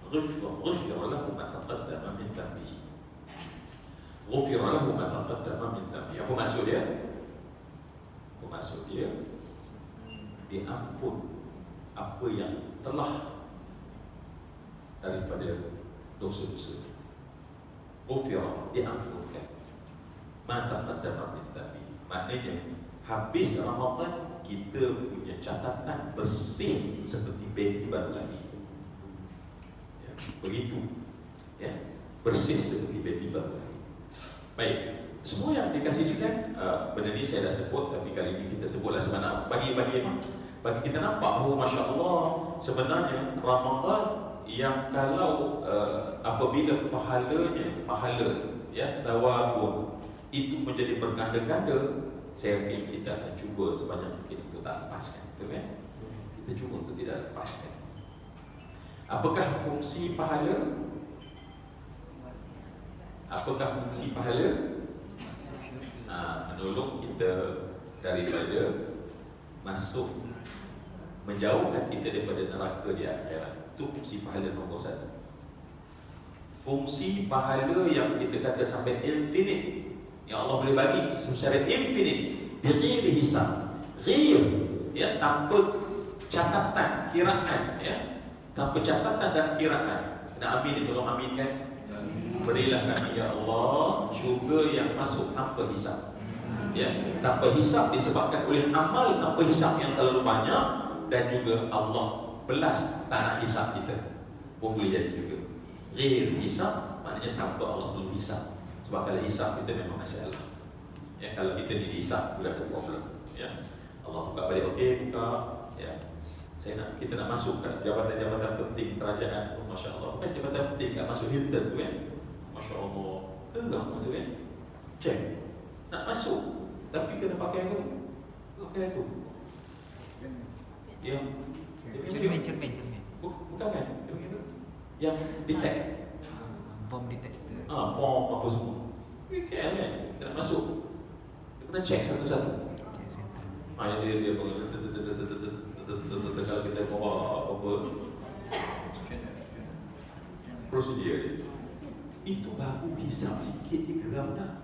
ghufira lahu ma taqaddama min dhanbihi. Ghufira lahu ma taqaddama min dhanbihi. Apa maksud dia? Apa maksud dia? Diampun apa yang telah daripada dosa-dosa. Ghufira, diampunkan. Ma taqaddama min dhanbihi. Maknanya habis Ramadan kita punya catatan bersih seperti baby baru lagi. Ya, begitu. Ya, bersih seperti baby baru lagi. Baik, semua yang dikasih sekalian, benda ni saya dah sebut, tapi kali ini kita sebutlah sebenarnya bagi kita nampak bahawa Masya Allah sebenarnya Ramadan yang kalau apabila pahala, ya, thawabun itu menjadi berganda-ganda, saya yakin kita akan cuba sebanyak mungkin untuk tak lepaskan, betul kan? Kita cuba untuk tidak lepaskan. Apakah fungsi pahala? Apakah fungsi pahala? Menolong kita daripada masuk menjauhkan kita daripada neraka di akhirat. Itu fungsi pahala nombor 1. Fungsi pahala yang kita kata sampai infinite, yang Allah boleh bagi secara infinite, bighairi hisab, ghair, ya, tanpa catatan, kiraan, ya, tanpa catatan dan kiraan. Kena amin, tolong aminkan. Berilah kami ya Allah syurga yang masuk tanpa hisab, ya, tanpa hisab disebabkan oleh amal tanpa hisab yang terlalu banyak, dan juga Allah belas tanah hisab kita pun boleh jadi juga. Ghair hisab maknanya tanpa Allah perlu hisab. Sebab kalau hisab kita memang masalah, ya, kalau kita ni dihisab sudah ada problem, ya. Allah buka balik, okey buka, ya, kita nak masuk kat jabatan-jabatan penting kerajaan, oh, Masya Allah, bukan jabatan penting kat masuk Hilton tu, kan, Masya Allah, masuk, kan, cek nak masuk, tapi kena pakai aku, ya, cermin. bukan kan, yang detect, Bom detector. bom apa semua, KL kan, kita nak masuk, dia kena check satu-satu. Okay, center. Dia kalau kita bawa apa prosedur dia, itu baru hisap sikit dia geram dah.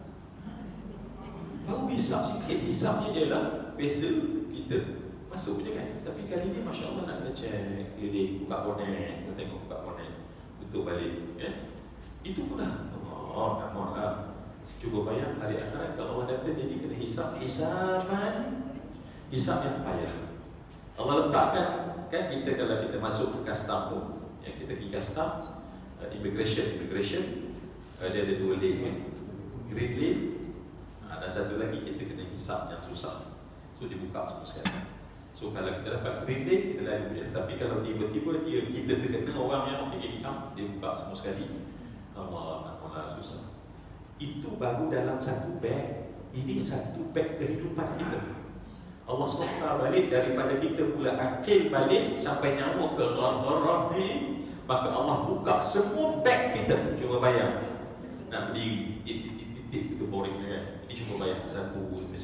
Baru hisap sikit, hisapnya je lah. Biasa kita masuk je kan. Tapi kali ni Masya Allah nak kena check keliling, buka bonet, kita tengok buka bonet, tutup balik, ya. Itu pun dah, come on lah. Cuba bayang hari akhirat kalau Allah kata jadi kena hisap hisap yang payah. Allah letakkan, kan, kita kalau kita masuk ke custom tu, ya, kita pergi custom, immigration, dia ada 2 lane, kan, green lane, dan satu lagi kita kena hisap yang susah. So dibuka semua sekali. So kalau kita dapat green lane, kita lalu je. Tapi kalau tiba-tiba kita terkena orang yang okey hitam, dia buka semua sekali, Allah susah. Itu baru dalam satu beg. Ini satu beg kehidupan kita. Allah SWT balik daripada kita pula akil balik sampai nyamuk ke roh ni, maka Allah buka semua beg kita. Cuma bayang nak berdiri titik-titik itu boring kan. Ini cuma bayang satu demi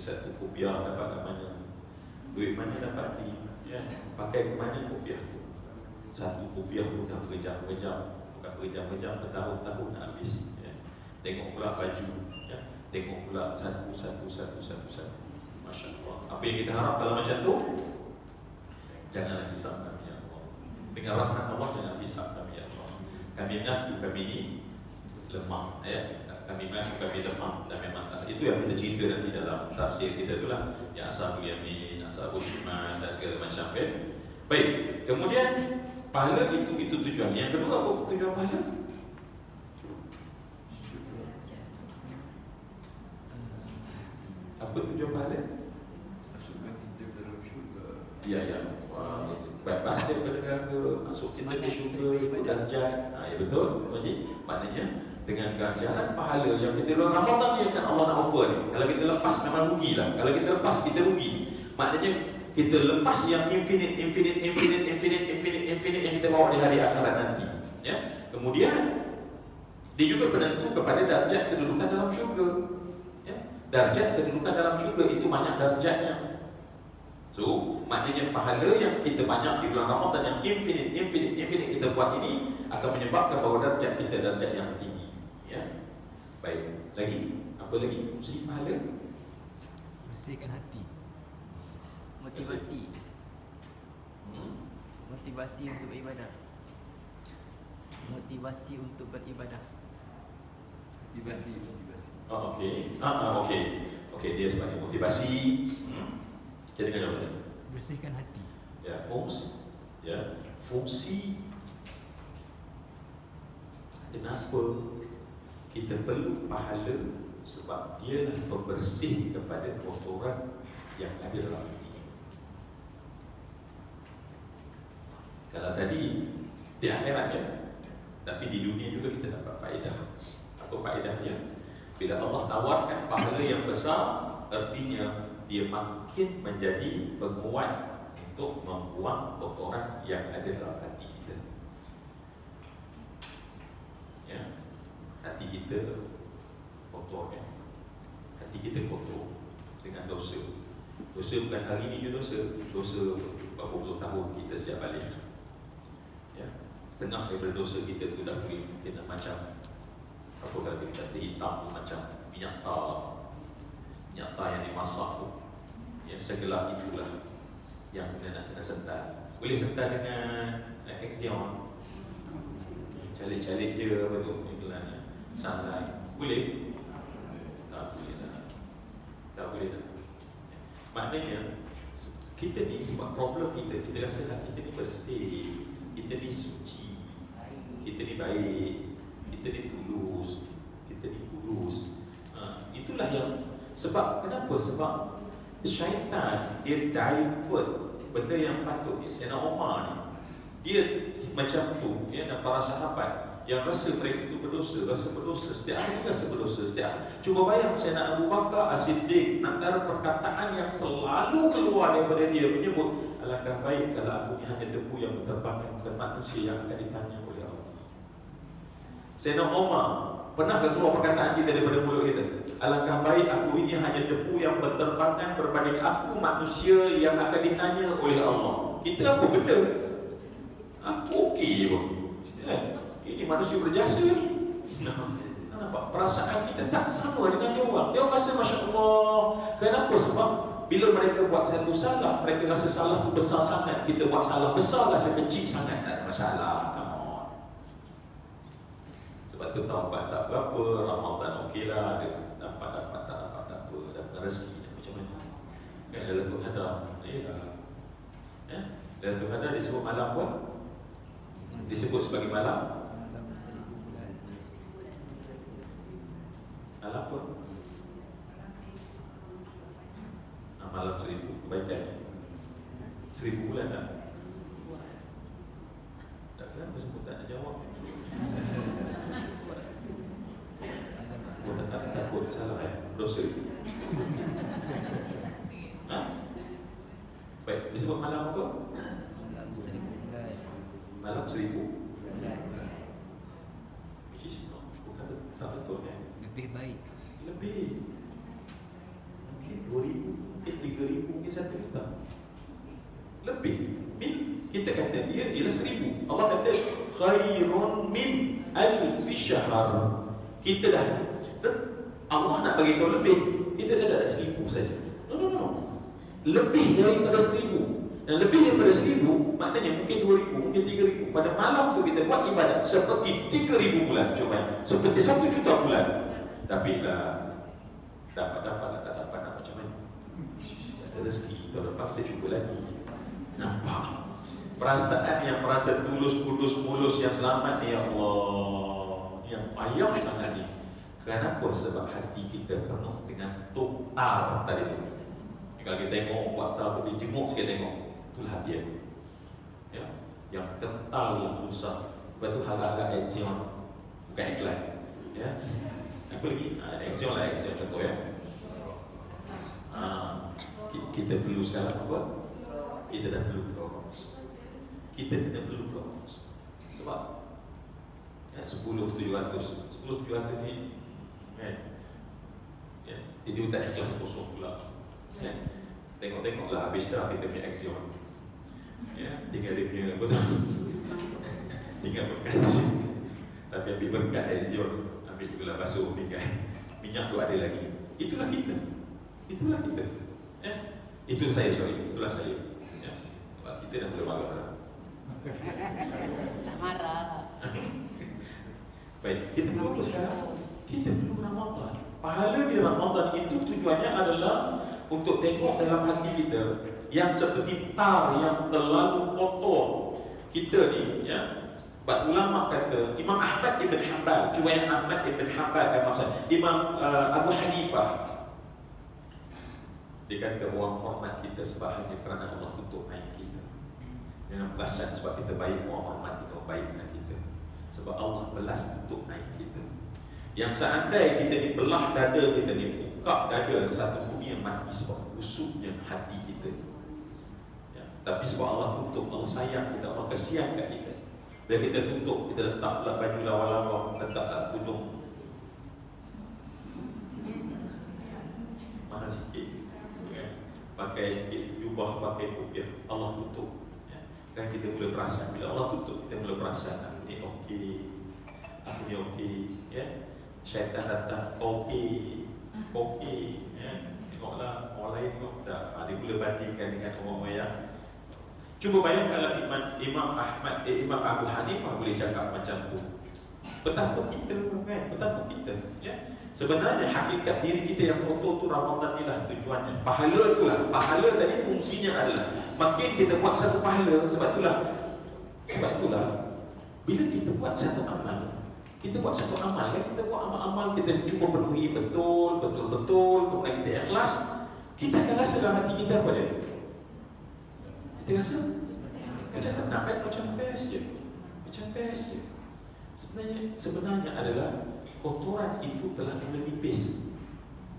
satu kopiah dapat ke mana, duit mana dapat ya, pakai ke mana kopiah tu. Satu kopiah pun dah berjam-jam, bukan berjam-jam, bertahun-tahun nak habis, ya. Tengok pula baju, ya. Tengok pula satu. Masya Allah. Apa yang kita harap kalau macam tu, janganlah hisap kami ya Allah. Dengan rahmat Allah jangan hisap kami ya Allah. Kami mengaku kami ini lemah, ya. Kami mengaku kami lemah dan memang tak. Itu yang kita cerita nanti dalam tafsir kita itulah, yang Ashabul Yamin, Ashabul Shimal dan segala macam, kan. Baik, kemudian pahala itu tujuan. Yang kedua, apa tujuan pahala? Apa tujuan pahala? Masukkan kita dalam syurga. Ya. Bebas daripada neraka, masuk kita ke syurga, itu darjat. Ya betul. Jadi maknanya dengan ganjaran pahala yang kita dalam Ramadan ni akan Allah nak offer ni. Kalau kita lepas memang rugilah. Kalau kita lepas kita rugi. Maknanya kita lepas yang infinite yang kita bawa di hari akhirat nanti, ya. Kemudian dia juga penentu kepada darjat kedudukan dalam syurga, ya. Darjat kedudukan dalam syurga itu banyak darjatnya. So maknanya pahala yang kita banyak di bulan Ramadan yang infinite kita buat ini akan menyebabkan bahawa darjat kita darjat yang tinggi, ya. Baik, lagi apa lagi fungsi pahala? Bersihkan hati. Motivasi untuk beribadah. Motivasi untuk beribadah. Motivasi. Oh, okey, dia sebagai motivasi. Jadi kan jawapannya? Bersihkan hati. Ya, fungsi. Kenapa kita perlu pahala? Sebab dia lah pembersih kepada kotoran yang ada dalam hati. Kalau tadi di akhirat, ya, tapi di dunia juga kita dapat faedah. Apa faedahnya? Bila Allah tawarkan pahala yang besar, artinya dia makin menjadi penguat untuk membuang kotoran yang ada dalam hati kita. Ya, hati kita kotor, ya. Hati kita kotor dengan dosa Dosa bukan hari ni je dosa. Dosa berapa puluh tahun kita sejak balik. Ya, setengah daripada dosa kita tu dah boleh mungkin macam apa kata kita hitam tu macam minyak tar yang dimasak tu. Ya, segelap itulah yang kita nak kena sental. Boleh sental dengan Axion. Calik-calik je apa tu iklannya. Sunlight. Boleh? Tak boleh dah. Tak boleh dah. Maknanya kita ni sebab problem kita rasa lah kita ni bersih, kita ni suci, kita ni baik, kita ni tulus, kita ni kudus. Itulah yang sebab kenapa? Sebab syaitan dia divert benda yang patut. Sayyidina Umar ni dia macam tu, ya, dan para sahabat yang rasa mereka itu berdosa, setiap hari rasa berdosa setiap hari. Cuba bayang Sayyidina Abu Bakar As-Siddiq, antara perkataan yang selalu keluar daripada dia menyebut, alangkah baik kalau aku ni hanya debu yang berterbangan, bukan manusia yang akan ditanya oleh Allah. Sayyidina Umar, pernahkah keluar perkataan kita daripada mulut kita? Alangkah baik aku ini hanya debu yang berterbangan berbanding aku manusia yang akan ditanya oleh Allah. Kita apa benda? Aku okey pun. Ya, ini manusia berjasa ni. Nampak? Perasaan kita tak sama dengan dia orang. Dia orang rasa Masya Allah. Kenapa? Sebab bila mereka buat satu salah, mereka rasa salah tu besar sangat. Kita buat salah besar rasa kecil sangat. Tak ada masalah. Come on. Sebab tu taubat tak berapa, Ramadan okey lah, dia dapat tak apa, dapat rezeki macam mana. Kan Lailatul Qadar. Ya. Lailatul Qadar disebut malam apa? Disebut sebagai malam apa? Malam 1000 kebaikan. 1000 bulan tak? Tak kenapa sebut tak nak jawab. Tak takut salah dosa. Baik, disebut malam apa? Malam 1000 which is bukan tak betul kan? Lebih baik. Lebih. Mungkin 2000, mungkin 3000, mungkin 1 juta. Lebih. Kita kata dia ialah 1000. Allah kata khairun min alfi syahr. Kita dah Allah nak bagi tahu lebih. Kita dah ada 1000 saja. No. Lebih daripada 1000. Dan lebih daripada 1000 maknanya mungkin 2000, mungkin 3000. Pada malam tu kita buat ibadat seperti 3000 bulan. Coba seperti 1 juta bulan. Tapi dapat tak dapat nak macam mana? Ada rezeki tahun depan kita cuba lagi. Nampak? Perasaan yang merasa tulus, kudus, mulus yang selamat ni, ya Allah, yang payah sangat ni. Kenapa? Sebab hati kita penuh dengan tukar tadi tu. Kalau kita tengok waktu tu dijemuk sikit tengok, itulah hati aku. Ya, yang kental, yang susah. Lepas tu harap-harap action, bukan iklan. Ya. Apa lagi? Action lah, action contoh ya. Kita perlu sekarang apa? Kita dah perlu progress. Kita kena perlu progress. Sebab ya, 10,700 ni ya, jadi tak ikhlas kosong pula. Ya. Tengok-tengoklah habis dah kita punya action. Ya, tinggal dia punya apa tu? Tinggal bekas di sini. Tapi ambil berkat action, ambil juga lah basuh pinggan. Minyak tu ada lagi. Itulah kita. Itu saya, itulah saya. Ya. Sebab kita dah boleh marah dah. Tak marah. Baik, kita perlu apa sekarang? Kita perlu Ramadan. Pahala di Ramadan itu tujuannya adalah untuk tengok dalam hati kita yang seperti tar yang terlalu kotor. Kita ni, ya. Bab ulama kata, Imam Ahmad ibn Hanbal, cuba yang Ahmad ibn Hanbal kan maksud Imam Abu Hanifah. Dia kata orang hormat kita sebab hanya kerana Allah tutup aib kita. Jangan perasan sebab kita baik, orang hormat kita, orang baik dengan kita. Sebab Allah belas tutup aib kita. Yang seandainya kita ni belah dada kita ni, buka dada, satu dunia mati sebab busuknya hati kita. Ya. Tapi sebab Allah tutup, Allah sayang kita, Allah kasihan kat kita. Bila kita tutup, kita letaklah baju lawa-lawa, letaklah tudung mahal sikit. pakai sikit jubah, pakai kopiah, Allah tutup. Ya. Kan kita boleh perasan, bila Allah tutup kita boleh perasan, aku ni okey, aku ni okey. Ya. Syaitan datang, okey, okey. Ya. Tengoklah orang lain tengok tak, dia boleh bandingkan dengan orang-orang yang. Cuba bayangkanlah Imam Abu Hanifah boleh cakap macam tu. Betapa kita kan, betapa kita. Ya. Sebenarnya hakikat diri kita yang kotor tu Ramadan ni lah tujuannya. Pahala tu lah. Pahala tadi fungsinya adalah makin kita buat satu pahala. Sebab itulah bila kita buat satu amal, kita buat satu amal kan, kita buat amal-amal, kita cuba penuhi betul, kemudian kita ikhlas, kita akan rasa dalam hati kita apa dia? Kita rasa macam tenang kan, macam best je. Sebenarnya adalah kotoran itu telah mula nipis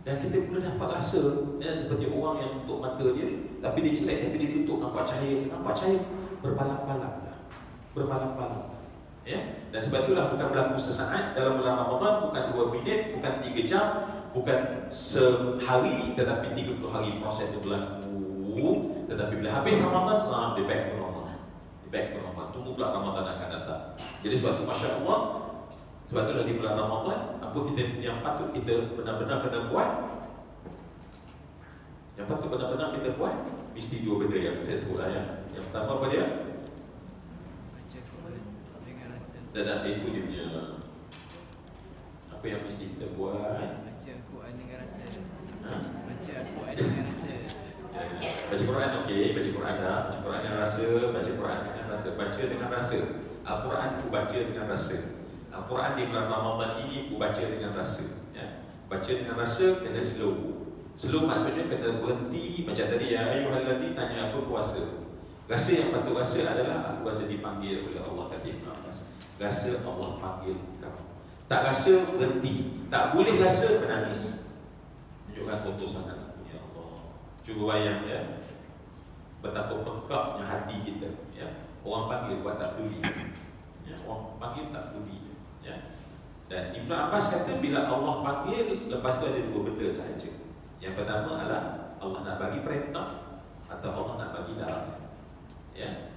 dan kita mula dapat rasa ya, seperti orang yang tutup mata dia, tapi dia jelek, tapi dia tutup, nampak cahaya berbalap-balap ya. Dan sebab itulah bukan berlaku sesaat dalam bulan Ramadan, bukan 2 minit, bukan 3 jam, bukan sehari, tetapi 30 hari proses itu berlaku. Tetapi bila habis Ramadan, dia back to normal. Tunggu pula Ramadan akan datang. Jadi sebab itu Masya Allah, sebab itu di bulan Ramadan, apa yang patut kita benar-benar kena buat? Yang patut benar-benar kita buat, mesti 2 benda yang saya sebut lah ya. Yang pertama apa dia? Baca Quran dengan rasa. Dan itu dia punya apa yang mesti kita buat. Baca Quran dengan rasa. Ha? Baca Quran dengan rasa. Baca Quran okey, baca Quran dah. Baca Quran dengan rasa, baca Quran dengan rasa. Baca dengan rasa. Al-Quran ku baca dengan rasa. Al-Quran di bulan Ramadan ini ku baca dengan rasa ya. Baca dengan rasa kena slow. Slow maksudnya kena berhenti. Macam tadi ya ayyuhallazina tanya apa puasa. Rasa yang patut rasa adalah aku rasa dipanggil oleh Allah, kata Ibn Abbas. Rasa Allah panggil kau. Tak rasa berhenti. Tak boleh rasa menangis. Tunjukkan kotor sangat. Ya Allah. Cuba bayang ya, betapa pekaknya hati kita ya. Orang panggil buat tak peduli ya. Orang panggil tak peduli ya. Dan Ibn Abbas kata bila Allah panggil, lepas tu ada 2 benda sahaja. Yang pertama adalah Allah nak bagi perintah atau Allah nak bagi larangan ya.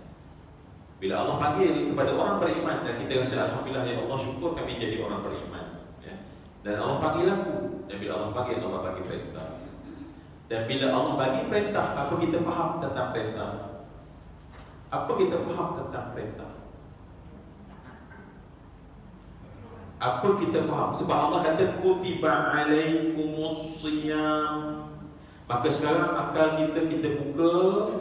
Bila Allah panggil kepada orang beriman dan kita rasa alhamdulillah ya Allah, syukur kami jadi orang beriman ya. Dan Allah panggil aku, dan bila Allah panggil, Allah bagi perintah. Dan bila Allah bagi perintah, apa kita faham tentang perintah? Apa kita faham tentang perintah? Apa kita faham? Sebab Allah kata kutiba alaikumus shiyam. Maka sekarang akal kita buka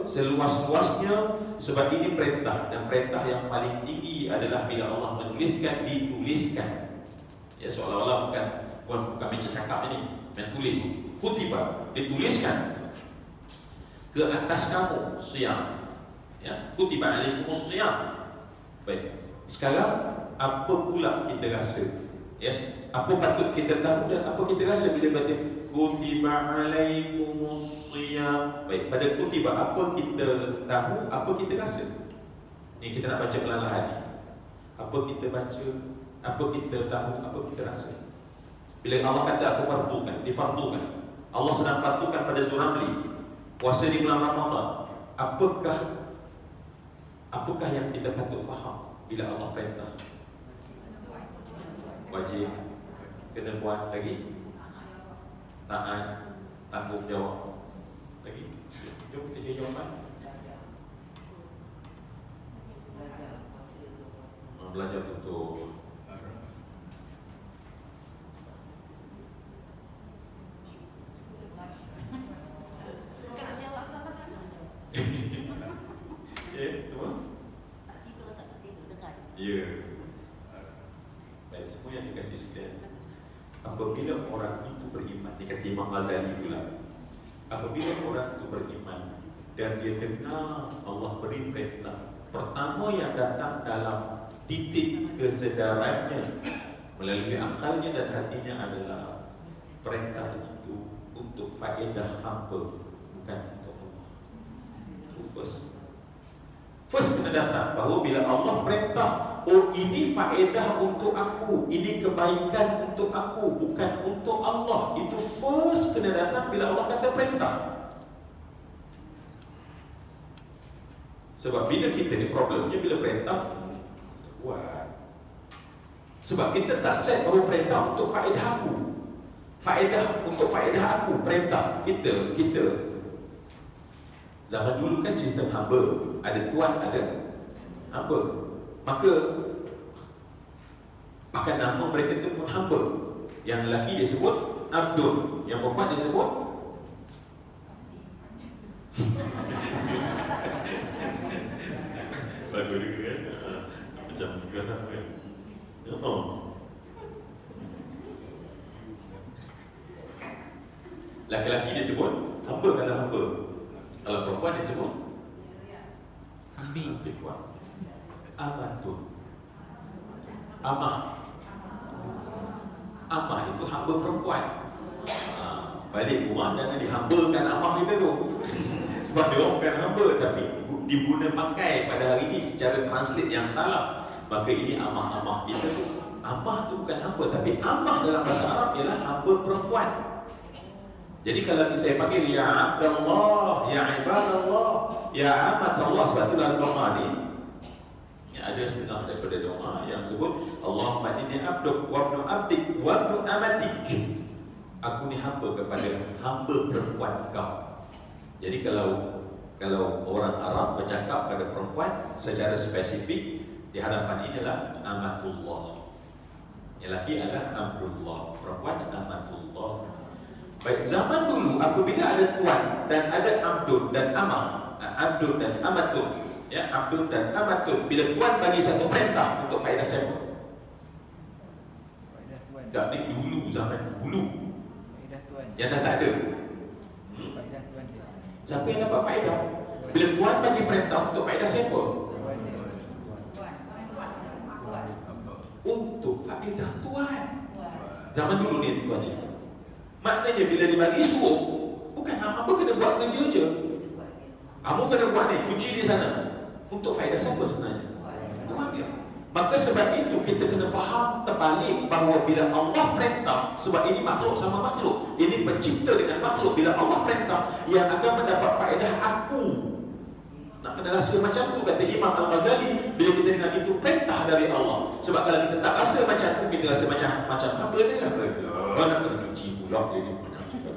seluas-luasnya, sebab ini perintah, dan perintah yang paling tinggi adalah bila Allah menuliskan, dituliskan. Ya, seolah-olah bukan macam cakap ini, menulis. Kutiba, dituliskan ke atas kamu siyam. Ya, kutiba alaikumus shiyam. Baik. Sekarang apa pula kita rasa? Yes, apa patut kita tahu dan apa kita rasa bila baca kutiba alaikumus shiyam. Baik, pada kutiba apa kita tahu, apa kita rasa? Ni kita nak baca perlahan-lahan ni. Apa kita baca, apa kita tahu, apa kita rasa? Bila Allah kata aku fardukan, difardukan. Allah sedang fardukan pada Zuramli puasa di bulan Ramadan. Apakah yang kita patut faham bila Allah perintah? Wajib, kena buat lagi, taat, tanggungjawab lagi. Jom kita cari jawapan. Belajar betul. Ya. Baik, semua yang dikasih sekalian. Apabila orang itu beriman, dikata Imam Ghazali pula, apabila orang itu beriman dan dia dengar Allah beri perintah, pertama yang datang dalam titik kesedarannya melalui akalnya dan hatinya adalah perintah itu untuk faedah hamba, bukan untuk Allah. Itu first kena datang bahawa bila Allah perintah, oh ini faedah untuk aku, ini kebaikan untuk aku, bukan untuk Allah. Itu first kena datang bila Allah kata perintah. Sebab bila kita ni problemnya bila perintah buat. Sebab kita tak set bahawa perintah untuk faedah aku. Untuk faedah aku, perintah kita zaman dulu kan sistem hamba, ada tuan, ada hamba. Maka bahkan nama mereka tu pun hamba. Yang lelaki dia sebut Abdul, yang perempuan dia sebut bagus juga kan? Macam juga sama kan? Laki-laki dia sebut hamba kalau hamba. Kalau perempuan dia sebut Hambi. lebih kuat Amatun. Amah itu hamba perempuan. Balik rumah jangan dihambakan amah kita tu. Sebab dia orang bukan hamba, tapi diguna pakai pada hari ini secara translate yang salah. Maka ini amah kita tu. Amah tu bukan hamba, tapi amah dalam bahasa Arab ialah hamba perempuan. Jadi kalau saya panggil ya Abdullah, ya Ibadallah, ya Amatullah, sebab tu dalam doa ni ada setengah daripada doa yang sebut Allahumma inni abduk wa ibnu abdik wa ibnu amatik. Aku ni hamba kepada hamba perempuan kau. Jadi kalau orang Arab bercakap pada perempuan secara spesifik di hadapan ini adalah amatullah. Yang lelaki adalah Abdullah, perempuan amatullah. Baik, zaman dulu apabila ada tuan dan ada abdul dan amah, abdul dan amatul, ya, abdul dan amatul, bila tuan bagi satu perintah untuk faedah siapa? Faedah tuan. Tak, ni dulu, zaman dulu Faedah tuan. yang dah tak ada. Faedah tuan dia. Siapa yang dapat faedah? Bila tuan bagi perintah untuk faedah siapa? Tuan dia. Untuk faedah tuan. Zaman dulu ni tuan je. Maknanya bila dibagi suruh, bukan hamba kena buat kerja je. Kamu kena buat ni, cuci di sana. Untuk faedah siapa sebenarnya? Tuan dia. Maka sebab itu kita kena faham terbalik bahawa bila Allah perintah, sebab ini makhluk sama makhluk, ini pencipta dengan makhluk, bila Allah perintah, yang akan mendapat faedah aku. Nak kena rasa macam tu, kata Imam Al-Ghazali, bila kita dengar itu perintah dari Allah. Sebab kalau kita tak rasa macam tu, kita rasa macam apa dia kan? Nak kena cuci pula dia ni banyak cakap.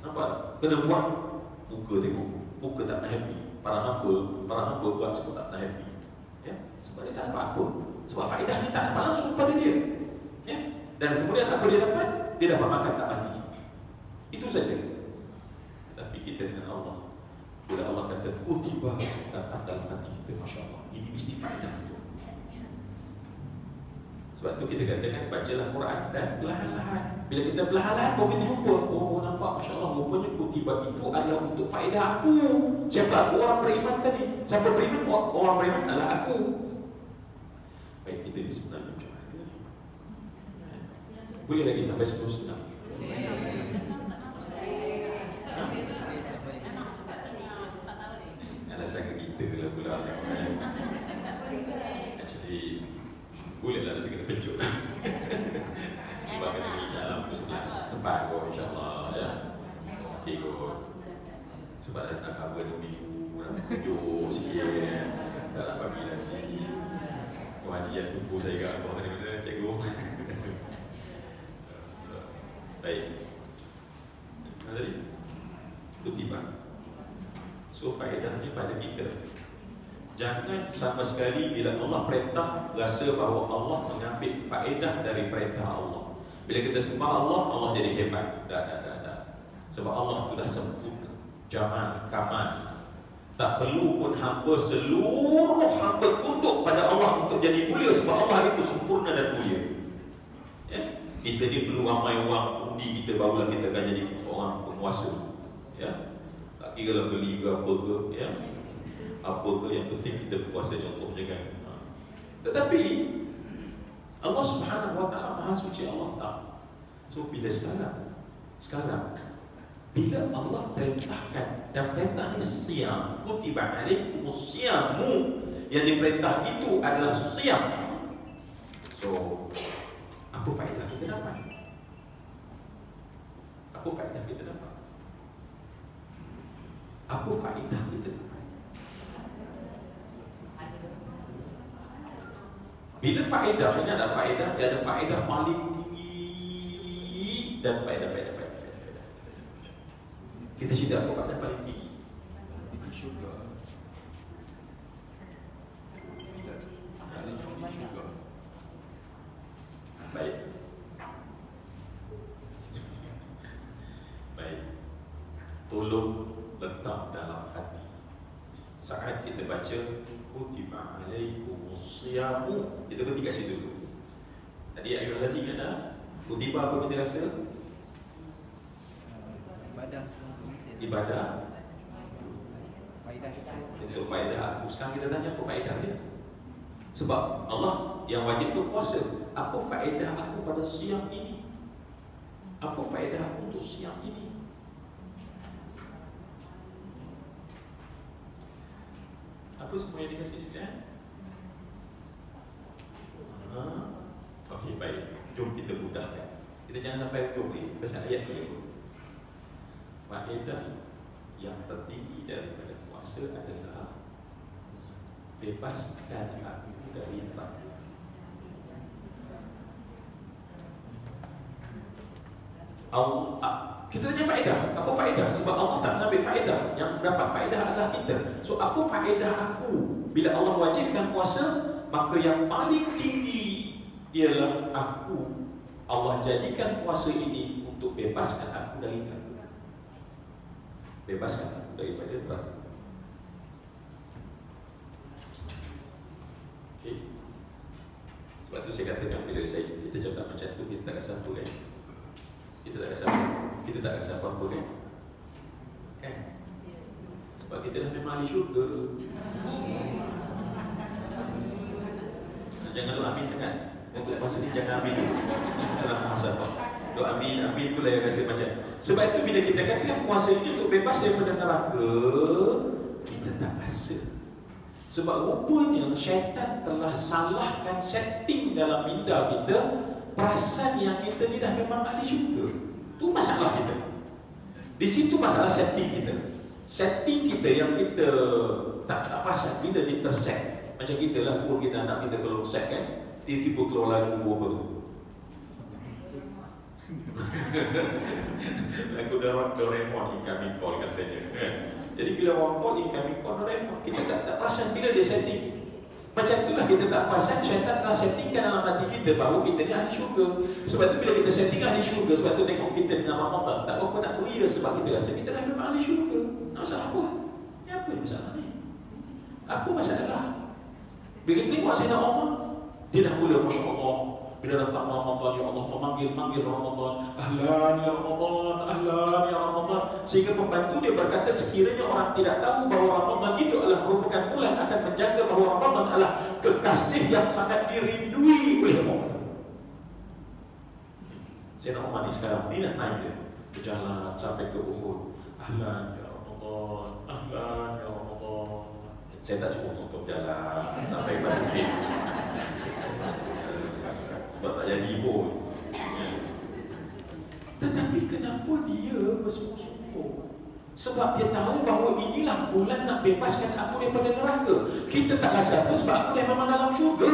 Nampak? Kena buat muka tengok, muka tak nak happy. Para hamba buat sebab tak nak happy. Ya? Sebab dia tak dapat apa. Sebab faedah ni tak dapat langsung pada dia. Ya? Dan kemudian apa dia dapat? Dia dapat makan tak mati. Itu saja. Tapi kita dengan Allah, bila Allah kata kutiba, datang dalam hati kita, Masya Allah, ini mesti faedah itu. Sebab tu kita katakan bacalah Quran dan perlahan-lahan. Bila kita perlahan-lahan baru kita jumpa, oh nampak Masya Allah, rupanya kutiba itu adalah untuk faedah aku. Siapa aku? Orang beriman tadi. Siapa beriman? Orang beriman adalah aku. Baik, kita ni sebenarnya macam mana? Boleh lagi sampai 10 setengah. Alasan ke kita lah pula. Actually bolehlah, tapi kena pencut lah. Sebab kena insyaAllah pukul 11 sempat kot insyaAllah ya. Okay kot. Sebab dah nak cover 2 minggu, nak pencut sikit, tak nak bagi lagi. Haji yang tunggu saya kat Allah tadi kata, cikgu. Baik. Mana tadi? Kutiban. So faedahnya pada kita, jangan sama sekali bila Allah perintah rasa bahawa Allah mengambil faedah dari perintah Allah. Bila kita sembah Allah, Allah jadi hebat. Dah. Sebab Allah sudah sempurna, jamal, kamal. Tak perlu pun hamba, seluruh hamba tunduk pada Allah untuk jadi mulia, sebab Allah itu sempurna dan mulia. Ya? Kita ni perlu ramai orang undi kita, barulah kita akan jadi seorang penguasa. Ya? Tak kira lah beli ke apa ke, ya? Apa ke, yang penting kita berkuasa, contohnya kan. Tetapi Allah Subhanahu Wa Taala Maha Suci, Allah tak. So bila sekarang bila Allah perintahkan, dan perintah ni siyam, kutiba alaikumus siyamu, yang diperintah itu adalah siyam. So apa faedah kita dapat? Apa faedah kita dapat? Apa faedah kita dapat? Bila faedah, ini ada faedah, dia ada faedah paling tinggi dan faedah. Kita cerita apa faedah paling tinggi? Pergi syurga. Ustaz, ada pergi syurga. Baik. Baik. Tolong letak dalam hati. Saat kita baca kutiba alaikumus siyamu, kita berhenti kat situ dulu. Tadi ayyuhallazina ada kutiba apa kita rasa? Ibadah. Ibadah. Faedah. Itu faedah aku. Sekarang kita tanya apa faedah dia? Sebab Allah yang wajib tu puasa. Apa faedah aku pada siang ini? Apa faedah aku untuk siang ini? Apa semua yang dikasih sekian? Okey, baik. Jom kita mudahkan. Kita jangan sampai ujung ni. Pasal ayat ni pun. Faedah yang tertinggi daripada puasa adalah bebaskan aku dari neraka. Kita tanya faedah. Apa faedah? Sebab Allah tak ambil faedah. Yang dapat faedah adalah kita. So apa faedah aku? Bila Allah wajibkan puasa, maka yang paling tinggi ialah aku. Allah jadikan puasa ini untuk bebaskan aku dari neraka. Bebaskan aku daripada neraka. Okey. Sebab tu saya katakan bila kita cakap macam tu, kita tak rasa apa kan? Kita tak rasa apa-apa kan? Kan? Sebab kita dah memang ahli syurga. Jangan doa amin sangat. Untuk masa ni jangan amin dulu. Jangan puasa apa. Doa amin tu lah yang rasa macam. Sebab itu bila kita katakan puasa ini untuk bebas daripada neraka, kita tak rasa. Sebab rupanya syaitan telah salahkan setting dalam minda kita. Perasan yang kita ni dah memang ahli syurga. Tu masalah kita. Di situ masalah setting kita. Setting kita yang kita tak perasan bila dia terset. Macam kita lah phone kita, anak kita kalau set kan, tiba-tiba keluar lagu apa tu. Lagu Doraemon incoming call katanya kan. Jadi bila orang call incoming call Doraemon, kita tak perasan bila dia setting. Macam itulah kita tak perasan syaitan telah settingkan dalam hati kita bahawa kita ni ahli syurga. Sebab tu bila kita setting ahli syurga, sebab tu tengok kita dengan Ramadan tak apa nak beria sebab kita rasa kita dah memang ahli syurga. Tak masalah apa? Ni apa yang masalah ni? Apa masalah? Bila kita tengok Sayyidina Umar, dia dah mula Masya Allah. Bila datang Ramadan, ya Allah memanggil Ramadan, ahlan ya Ramadan, ahlan ya Ramadan. Sehingga pembantu dia berkata sekiranya orang tidak tahu bahawa Ramadan itu adalah merupakan bulan akan menjaga bahawa Ramadan adalah kekasih yang sangat dirindui oleh Allah. Sayyidina Umar ni sekarang, ni dah time dia berjalan sampai ke Uhud. Ahlan ya Ramadan, ahlan ya Ramadan. Saya tak suruh untuk jalan sampai balik. Sebab tak jadi pun. Tetapi kenapa dia bersungguh-sungguh? Sebab dia tahu bahawa inilah bulan nak bebaskan aku daripada neraka. Kita tak rasa apa sebab aku dah memang dalam syurga.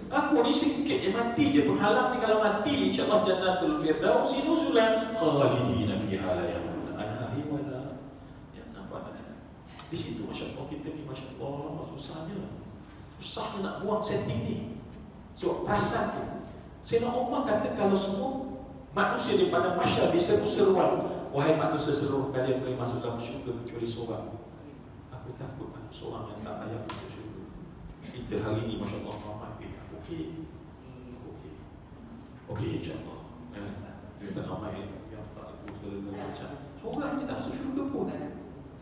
Aku ni sikit je mati je. Penghalang ni kalau mati, insyaAllah Jannatul Firdausi nuzulan khalidina fiha la yamut anha hiwala. Ya, nampak tak? Di situ Masya Allah kita ni Masya Allah susahnya nak buang setting ni. So perasan tu Sayyidina Umar kata kalau semua manusia daripada masyarakat diseru-seruan, wahai manusia seluruh kalian boleh masuk dalam syurga kecuali seorang. Aku takut aku seorang yang tak layak masuk syurga. Kita hari ni Masya Allah ramai. Okey insyaAllah. Kita tak ramai yang tak itu segala-gala macam seorang je tak masuk syurga pun.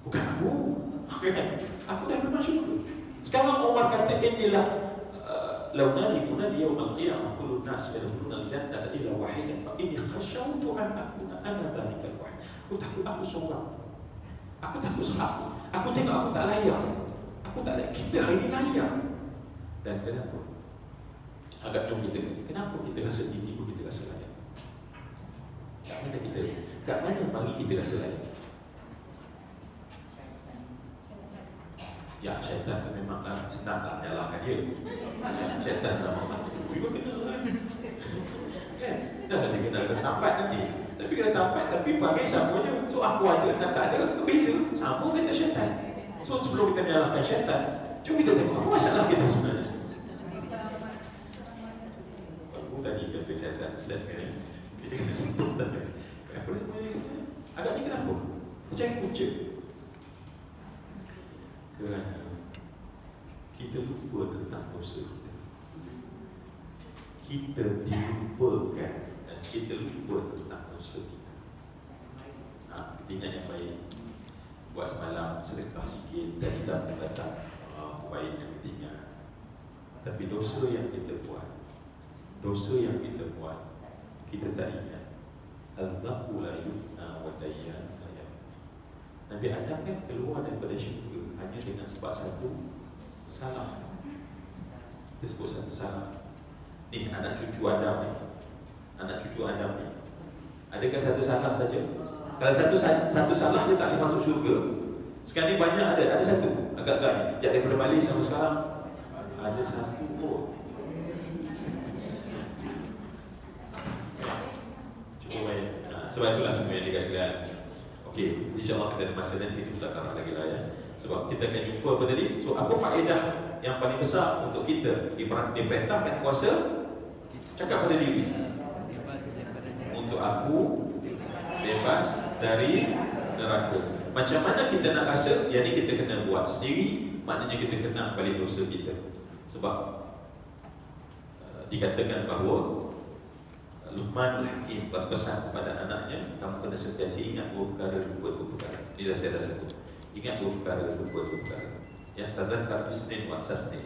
Bukan aku. Aku dah memang syurga. Sekarang Umar kata inilah لو نادي منادي يوم القيامة كل الناس يدخلون الجنة إلا واحدا فإني خشوت أن أكون أنا ذلك الواحد. Aku takut aku seorang. Aku takut aku. Aku tengok aku tak layak. Aku tak layak. Kita hari ini layak. Dan kenapa? Agak jom kita. Kenapa kita rasa tinggi pun kita rasa layak? Kat mana kita? Kat mana bagi kita rasa layak? Ya, syaitan tu memanglah senang lah nyalahkan dia. Ya, syaitan sudah mahu juga kena kan? Dah nanti kena tampat nanti. Tapi kena tampat, tapi pakai samanya. So aku ada dan tak ada, beza. Sama kata syaitan. So sebelum kita menyalahkan syaitan, cuma kita tengok apa masalah kita sebenarnya. Aku tadi kata syaitan set kan, dia kena sentuh tadi. Kenapa dia sebenarnya? Agaknya kenapa? Cek punca. Kerana kita lupa tentang dosa kita. Kita dilupakan dan kita lupa tentang dosa kita. Ingat yang baik. Buat semalam sedekah sikit dan kita kata baik yang kita ingat. Tapi dosa yang kita buat, kita tak ingat. Al-Zabu la yufna wa dayyan. Nabi Adam kan keluar daripada syurga hanya dengan sebab satu salah. Dia sebut satu salah. Ni anak cucu Adam ni. Adakah satu salah saja? Kalau satu salah dia tak boleh masuk syurga. Sekarang ni banyak ada satu. Agak-agak ni. Sejak daripada balik sampai sekarang ada satu pun. Cuba main. Sebab itulah semua yang dikasih lihat. Okey, insyaAllah kita ada masa nanti kita tak lagi lah ya. Sebab kita akan jumpa apa tadi. So apa faedah yang paling besar untuk kita diperintahkan kuasa? Cakap pada diri. Untuk aku bebas dari neraka. Macam mana kita nak rasa? Yang ni kita kena buat sendiri. Maknanya kita kenal balik dosa kita. Sebab dikatakan bahawa Luqmanul Hakim berpesan kepada anaknya, kamu kena sentiasa ingat dua perkara, lupa dua perkara. Ini dah saya dah sebut. Ingat dua perkara, lupa dua perkara. Yang tadzakar bisnin wa tasnin.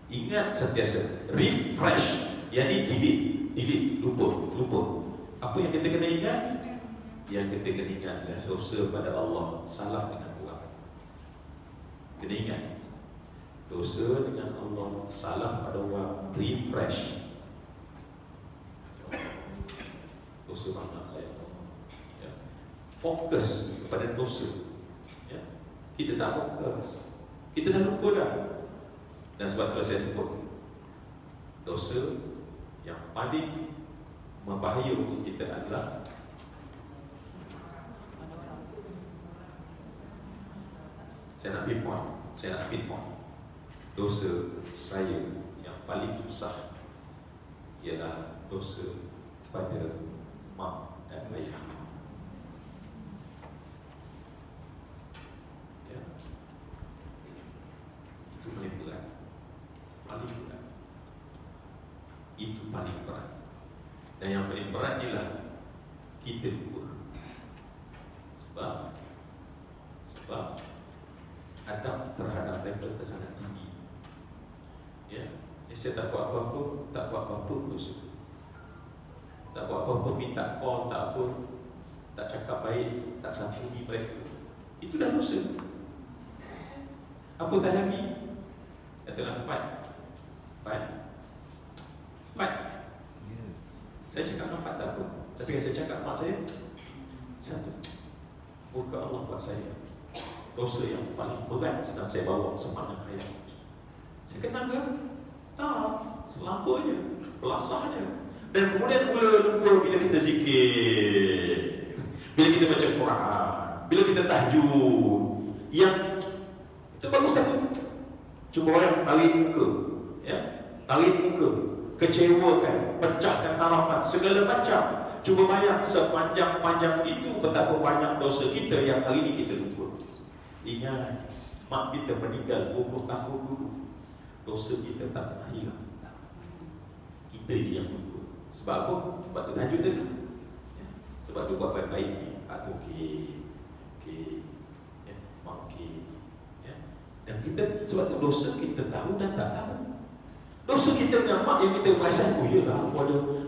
Ingat sentiasa, refresh. Yang ni delete, lupa. Apa yang kita kena ingat? Yang kita kena ingat adalah dosa pada Allah, salah dengan orang. Kena ingat dosa dengan Allah, salah pada orang, refresh. Dosa banyak ya. Fokus kepada dosa ya. Kita tak fokus, kita dah lupa dah. Dan sebab itu saya sebut dosa yang paling membahaya untuk kita adalah saya nak pinpoint dosa saya yang paling susah ialah dosa pada mak dan ayah. Ya. Itu paling berat. Itu paling berat. Dan yang paling berat ialah kita lupa. Sebab adab terhadap mereka sangat tinggi. Ya. Saya tak buat apa-apa dosa. Tak buat apa-apa, minta call, tak apa, tak cakap baik, tak sambungi mereka. Itu dah dosa. Apa tak lagi? Katalah fight. Saya cakap nafat tak apa. Tapi saya cakap mak saya, satu, muka Allah buat saya dosa yang paling berat sedang saya bawa sepanjang hayat. Saya kenal ke? Tak, selampanya, belasahnya. Dan kemudian mula lupa bila kita zikir, bila kita baca Quran, bila kita tahajud. Yang itu baru satu. Cuba orang tarik muka, ya, kecewakan, pecahkan harapan, segala macam. Cuba bayang sepanjang-panjang itu betapa banyak dosa kita yang hari ini kita lupa. Ingat, mak kita meninggal 20 tahun dulu, dosa kita tak pernah hilang. Kita je yang lupa. Sebab apa? Sebab tu tahajud dia. Ya. Sebab tu buat baik-baik ni. Okey. Ya, okey. Ya. Dan kita, sebab tu dosa kita tahu dan tak tahu. Dosa kita dengan mak yang kita perasan, oh iyalah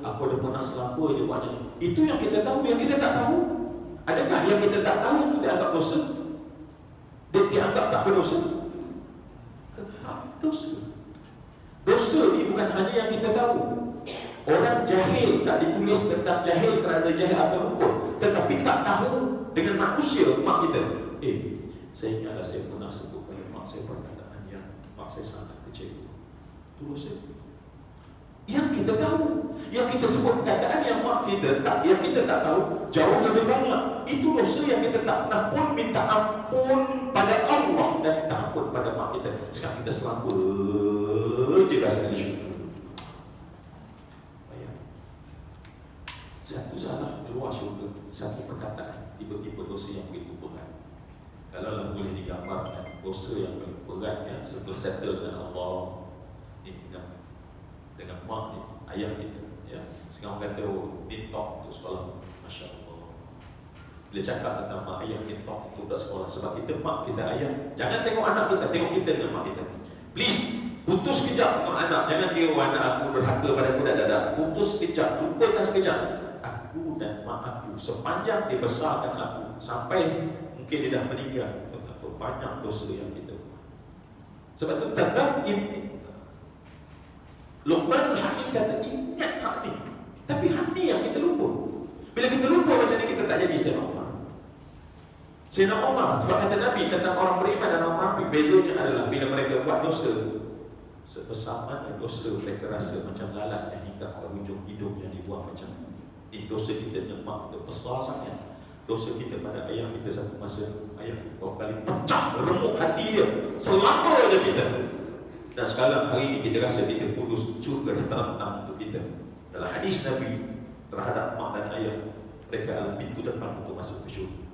aku ada pernah selapa je buat ni. Itu yang kita tahu, yang kita tak tahu. Adakah yang kita tak tahu itu dianggap dosa? Dia dianggap tak berdosa? Tetap dosa. Dosa ni bukan hanya yang kita tahu. Orang jahil tak ditulis tentang jahil kerana jahil atau lupa, tetapi tak tahu dengan manusia mak kita. Saya ingatlah saya pernah sebut pada mak saya pernah kata, saya sangat kecewa. Itu dosa. Yang kita tahu, yang kita sebut perkataan yang mak kita tak, yang kita tak tahu jauh lebih banyak. Itu dosa yang kita tak nak pun minta ampun pada Allah dan minta ampun pada mak kita. Sekarang kita selamat je rasa di syurga. Satu salah di luar syurga, satu perkataan tiba-tiba dosa yang begitu berat. Kalaulah boleh digambarkan dosa yang berat yang setelah settle dengan Allah ni, dengan mak ni, ayah kita, ya. Sekarang orang kata ni top untuk sekolah, Masya Allah. Bila cakap tentang mak ayah ni top untuk budak sekolah, sebab kita mak, kita ayah. Jangan tengok anak kita, tengok kita dengan mak kita. Please, putus sekejap tengok anak. Jangan kira anak aku berhaka pada aku dak. Putus sekejap, lupakan sekejap. Aku dan mak aku, sepanjang dia besarkan aku, sampai mungkin dia dah meninggal, betapa banyak dosa yang kita buat. Sebab itu tetap Luqman Hakim kata ingat hak ni, tapi hak ni yang kita lupa. Bila kita lupa macam ni, kita tak jadi Sayyidina Umar. Sayyidina Umar, sebab kata Nabi tentang orang beriman dan orang munafik, bezanya adalah bila mereka buat dosa, sebesar mana dosa mereka rasa macam lalat yang hingga ke hujung hidung yang dibuang macam ni. Dosa kita dengan mak kita besar sangat. Dosa kita pada ayah kita satu masa, ayah kita berapa kali pecah remuk hati dia, selama je kita. Dan sekarang hari ini kita rasa kita putus, syurga dah terentang untuk kita. Dalam hadis Nabi terhadap mak dan ayah, mereka adalah pintu depan untuk masuk ke syurga.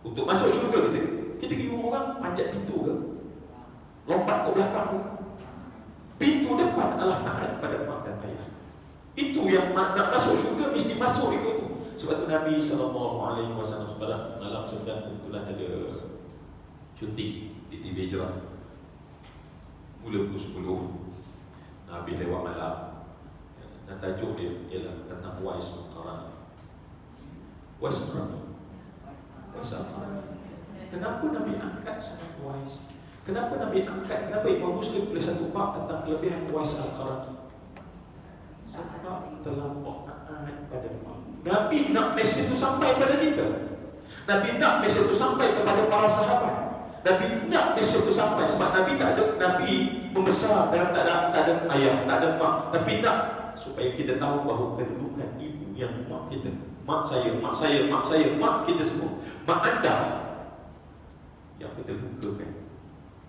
Untuk masuk syurga kita pergi rumah orang, panjat pintu ke, lompat ke belakang ke. Pintu depan adalah taat pada mak dan ayah. Itu yang nak masuk syurga mesti masuk ikut tu. Sebab tu Nabi SAW malam sedang kebetulan ada syuting di TV Hijrah. Mula pukul 10 Nabi lewat malam, dan tajuk dia ialah tentang Uwais Al-Qarani. Uwais Al-Qarani. Kenapa Nabi angkat sangat Uwais? Kenapa Nabi angkat? Kenapa Imam Muslim tulis satu bab tentang kelebihan Uwais Al-Qarani? Sebab terlampau taat pada mak. Nabi nak mesej itu sampai pada kita. Nabi nak mesej itu sampai kepada para sahabat. Nabi nak mesej itu sampai, sebab Nabi tak ada, Nabi membesar dan tak ada ayah, tak ada mak. Tapi nak supaya kita tahu bahawa kedudukan ibu yang mak kita, mak saya, mak kita semua, mak anda yang kita bukakan,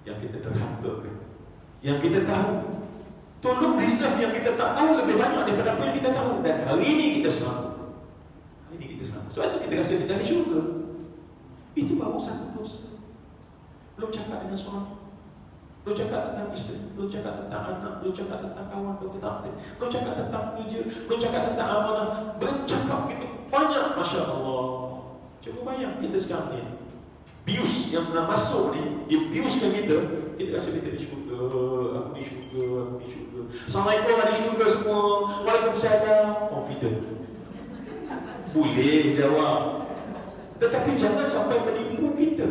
yang kita derhakakan, yang kita tahu. Tolong reserve yang kita tak tahu lebih banyak daripada apa yang kita tahu. Dan hari ini kita selamat. Hari ini kita selamat. Sebab itu kita rasa kita di syurga. Itu baru satu dosa. Belum cakap dengan suami, belum cakap tentang isteri, belum cakap tentang anak, belum cakap tentang kawan, belum cakap tentang kerja, belum cakap tentang amanah, belum cakap gitu banyak. Masya Allah. Cuba bayang kita sekarang ni, bius yang sedang masuk ni, dia biuskan kita rasa kita di syurga, aku di syurga, aku di syurga. Assalamualaikum, ada syurga semua. Waalaikumsalam. Confident. Boleh jawab. Tetapi jangan sampai menipu kita.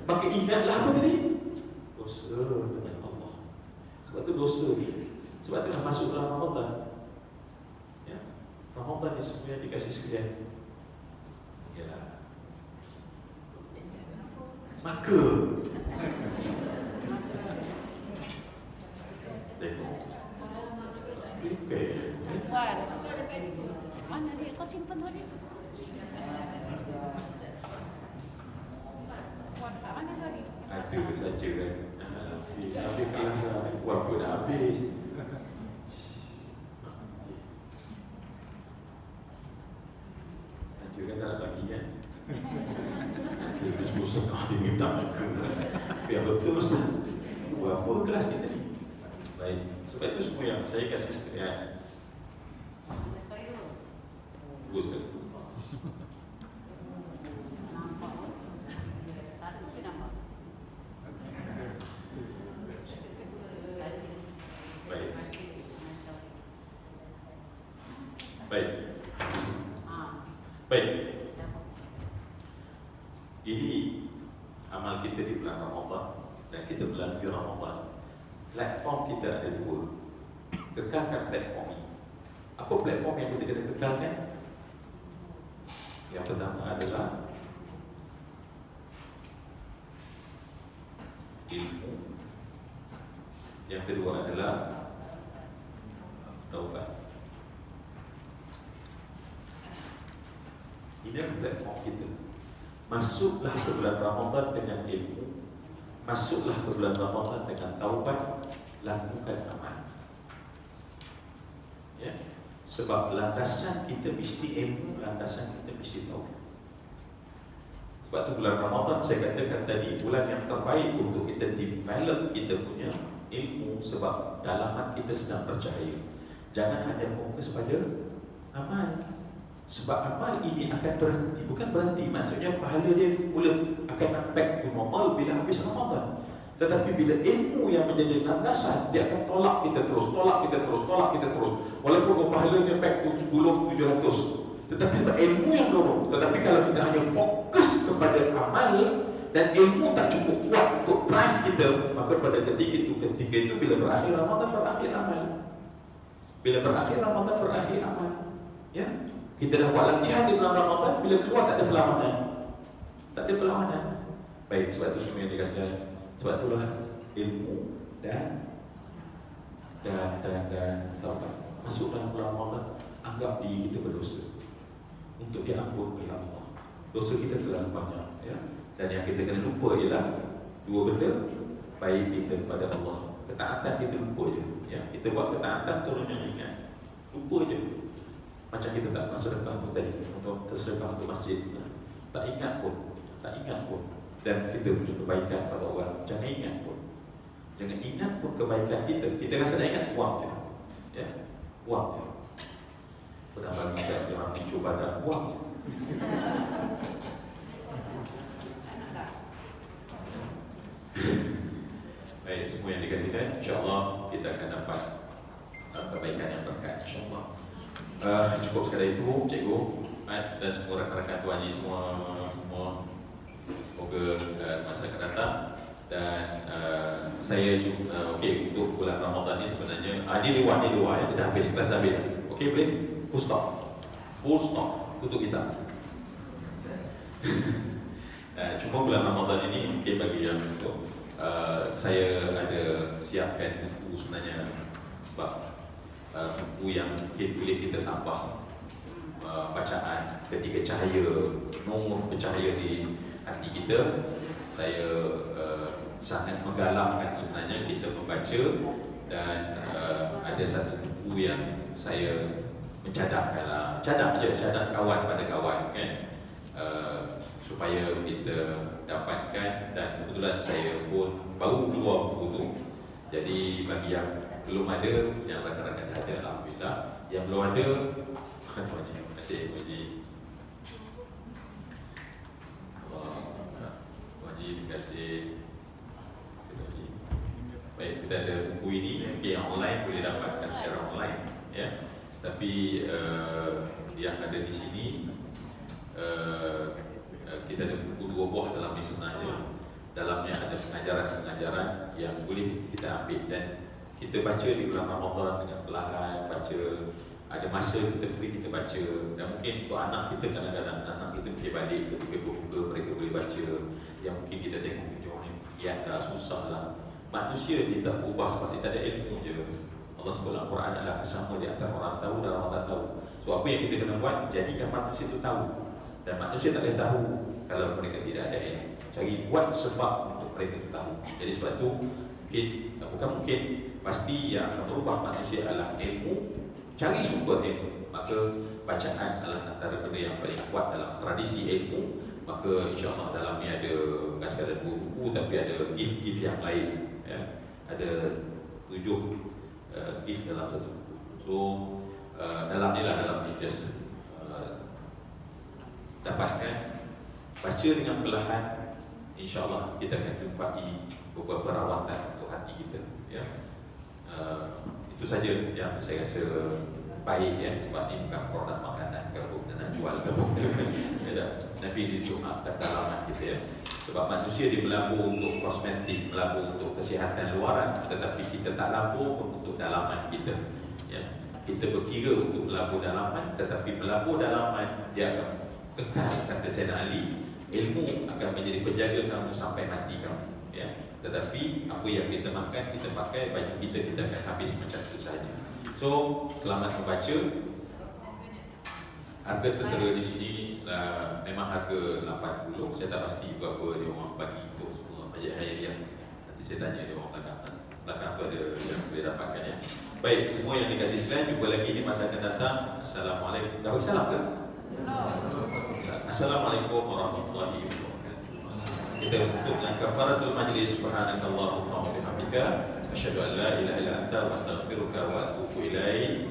Maka ingatlah apa tadi? Dosa dengan Allah. Sebab tu dosa ni, sebab tu dah masuk dalam Ramadan. Ya, Ramadan ni semuanya dikasih sekalian. Yalah. Maka tengok. Prepare. Mana dia? Kau simpan tu dia? Mana tadi? Ada saja kan. Habis kelas dah. Buat apa dah habis. Saja kan tak nak bagi kan. Habis bosan hati minta ke. Biar betul Ustaz. Buat apa kelas kita ni? Baik. Sebab itu semua yang saya kasih sekalian. Sekali dulu. Dua sekali. Nampak. Satu je nampak. Baik. Baik. Baik. Ini amal kita di bulan Ramadan dan kita melalui Ramadan. Platform kita ada dua. Kekalkan platform ini. Apa platform yang kita kena kekalkan? Yang pertama adalah ilmu Yang kedua adalah taubat. Ini adalah platform kita. Masuklah ke bulan Ramadan dengan ilmu, masuklah ke bulan Ramadan dengan taubat, lakukan amal. Ya, sebab landasan kita mesti ilmu, landasan kita mesti taubat. Sebab tu bulan Ramadan saya katakan tadi, bulan yang terbaik untuk kita develop kita punya ilmu, sebab dalaman kita sedang bercahaya. Jangan hanya fokus pada amal, sebab amal ini akan berhenti. Bukan berhenti, maksudnya pahala dia mula akan back to normal bila habis Ramadan. Tetapi bila ilmu yang menjadi landasan, dia akan tolak kita terus, tolak kita terus, tolak kita terus. Walaupun pahalanya back to 10, 700, tetapi sebab ilmu yang dorong. Tetapi kalau kita hanya fokus kepada amal dan ilmu tak cukup kuat untuk drive kita, maka pada ketika itu bila berakhir Ramadan, berakhir amal. Bila berakhir Ramadan, berakhir amal. Ya, kita dah buat latihan di bulan Ramadan, bila keluar tak ada perlawanan. Tak ada perlawanan. Baik, sebab itu semua yang dikasih. Sebab itulah ilmu dan taubat. Masuk dalam bulan Ramadan, anggap diri kita berdosa untuk diampun oleh Allah. Dosa kita terlalu banyak, ya. Dan yang kita kena lupa ialah dua benda. Baik kita kepada Allah, ketaatan kita lupa je, ya. Kita buat ketaatan turunnya ingat, lupa je. Macam kita tak nak sedekah pun tadi, untuk tersedekah untuk masjid, tak ingat pun, tak ingat pun. Dan kita punya kebaikan pada orang, jangan ingat pun. Jangan ingat pun kebaikan kita. Kita rasa nak ingat wang je, ya, wang je. Pernah bagi kat orang picu badan wang. Baik, semua yang dikasihkan, insyaAllah kita akan dapat kebaikan yang berkat, insyaAllah. Cukup sekadar itu, cikgu dan semua rakan-rakan Tuan Haji semua semoga masa akan datang. Dan saya juga okey, untuk bulan Ramadan ni sebenarnya ni luar ya, dah habis, kelas habis. Okey, boleh? Full stop untuk kita. Cuma bulan Ramadan ini mungkin bagi yang untuk saya ada siapkan buku sebenarnya, sebab buku yang mungkin boleh kita tambah bacaan ketika cahaya Nur bercahaya di hati kita. Saya sangat menggalakkan sebenarnya kita membaca, dan ada satu buku yang saya mencadangkanlah, cadang kawan pada kawan kan, supaya kita dapatkan. Dan kebetulan saya pun baru keluar buku tu, jadi bagi yang belum ada, yang rakan-rakan dah ada, alhamdulillah. Yang belum ada, terima kasih Puan Haji. Puan Haji, terima kasih. Baik, kita ada buku ini, okay, yang online boleh dapatkan secara online, ya. Tapi yang ada di sini kita ada buku 2 buah dalam ni sebenarnya. Dalamnya ada pengajaran-pengajaran yang boleh kita ambil dan kita baca di bulan Ramadan dengan perlahan, baca. Ada masa kita free, kita baca. Dan mungkin untuk anak kita, kadang-kadang anak kita mesti balik ketika berbuka, mereka boleh baca. Yang mungkin kita tengok video ni, ya dah susah lah. Manusia dia tak berubah sebab dia tak ada ilmu je. Allah sebut dalam Quran adalah bersama di antara orang tahu dan orang tak tahu. So apa yang kita kena buat, jadikan manusia itu tahu. Dan manusia tak boleh tahu kalau mereka tidak ada ilmu. Cari buat sebab untuk mereka tahu. Jadi sebab tu bukan mungkin, pasti yang akan berubah manusia adalah ilmu. Cari sumber ilmu. Maka bacaan adalah antara benda yang paling kuat dalam tradisi ilmu. Maka insyaAllah dalam ni ada bukan sekadar buku, tapi ada gift-gift yang lain, ya. Ada 7 gift dalam satu buku. So dalam ni just dapatkan, baca dengan perlahan. InsyaAllah kita akan jumpai beberapa rawatan untuk hati kita, ya. Itu saja yang saya rasa baik, ya. Sebab ni bukan produk makanan ke apa nak jual ke apa. Nabi didoakan dalaman kita, ya. Sebab manusia dia melabur untuk kosmetik, melabur untuk kesihatan luaran, tetapi kita tak labur pun untuk dalaman kita, ya. Kita berkira untuk melabur dalaman, tetapi melabur dalaman dia akan kekal. Kata Sayyidina Ali, ilmu akan menjadi penjaga kamu sampai mati kamu, ya. Tetapi apa yang kita makan, kita pakai, baju kita akan habis macam itu saja. So, selamat membaca. Harga tentera di sini memang harga 80. Saya tak pasti berapa dia orang bagi itu semua bajet harian. Nanti saya tanya dia orang belakang tu ada yang boleh dapatkan ya. Baik, semua yang dikasih sekalian, jumpa lagi di masa akan datang. Assalamualaikum. Dah bagi salam ke? Assalamualaikum warahmatullahi wabarakatuh. Kita tutup dengan kafaratul majlis. Subhanakallahumma wa bihamdika asyhadu an la ilaha illa anta wa astaghfiruka wa atubu ilaik.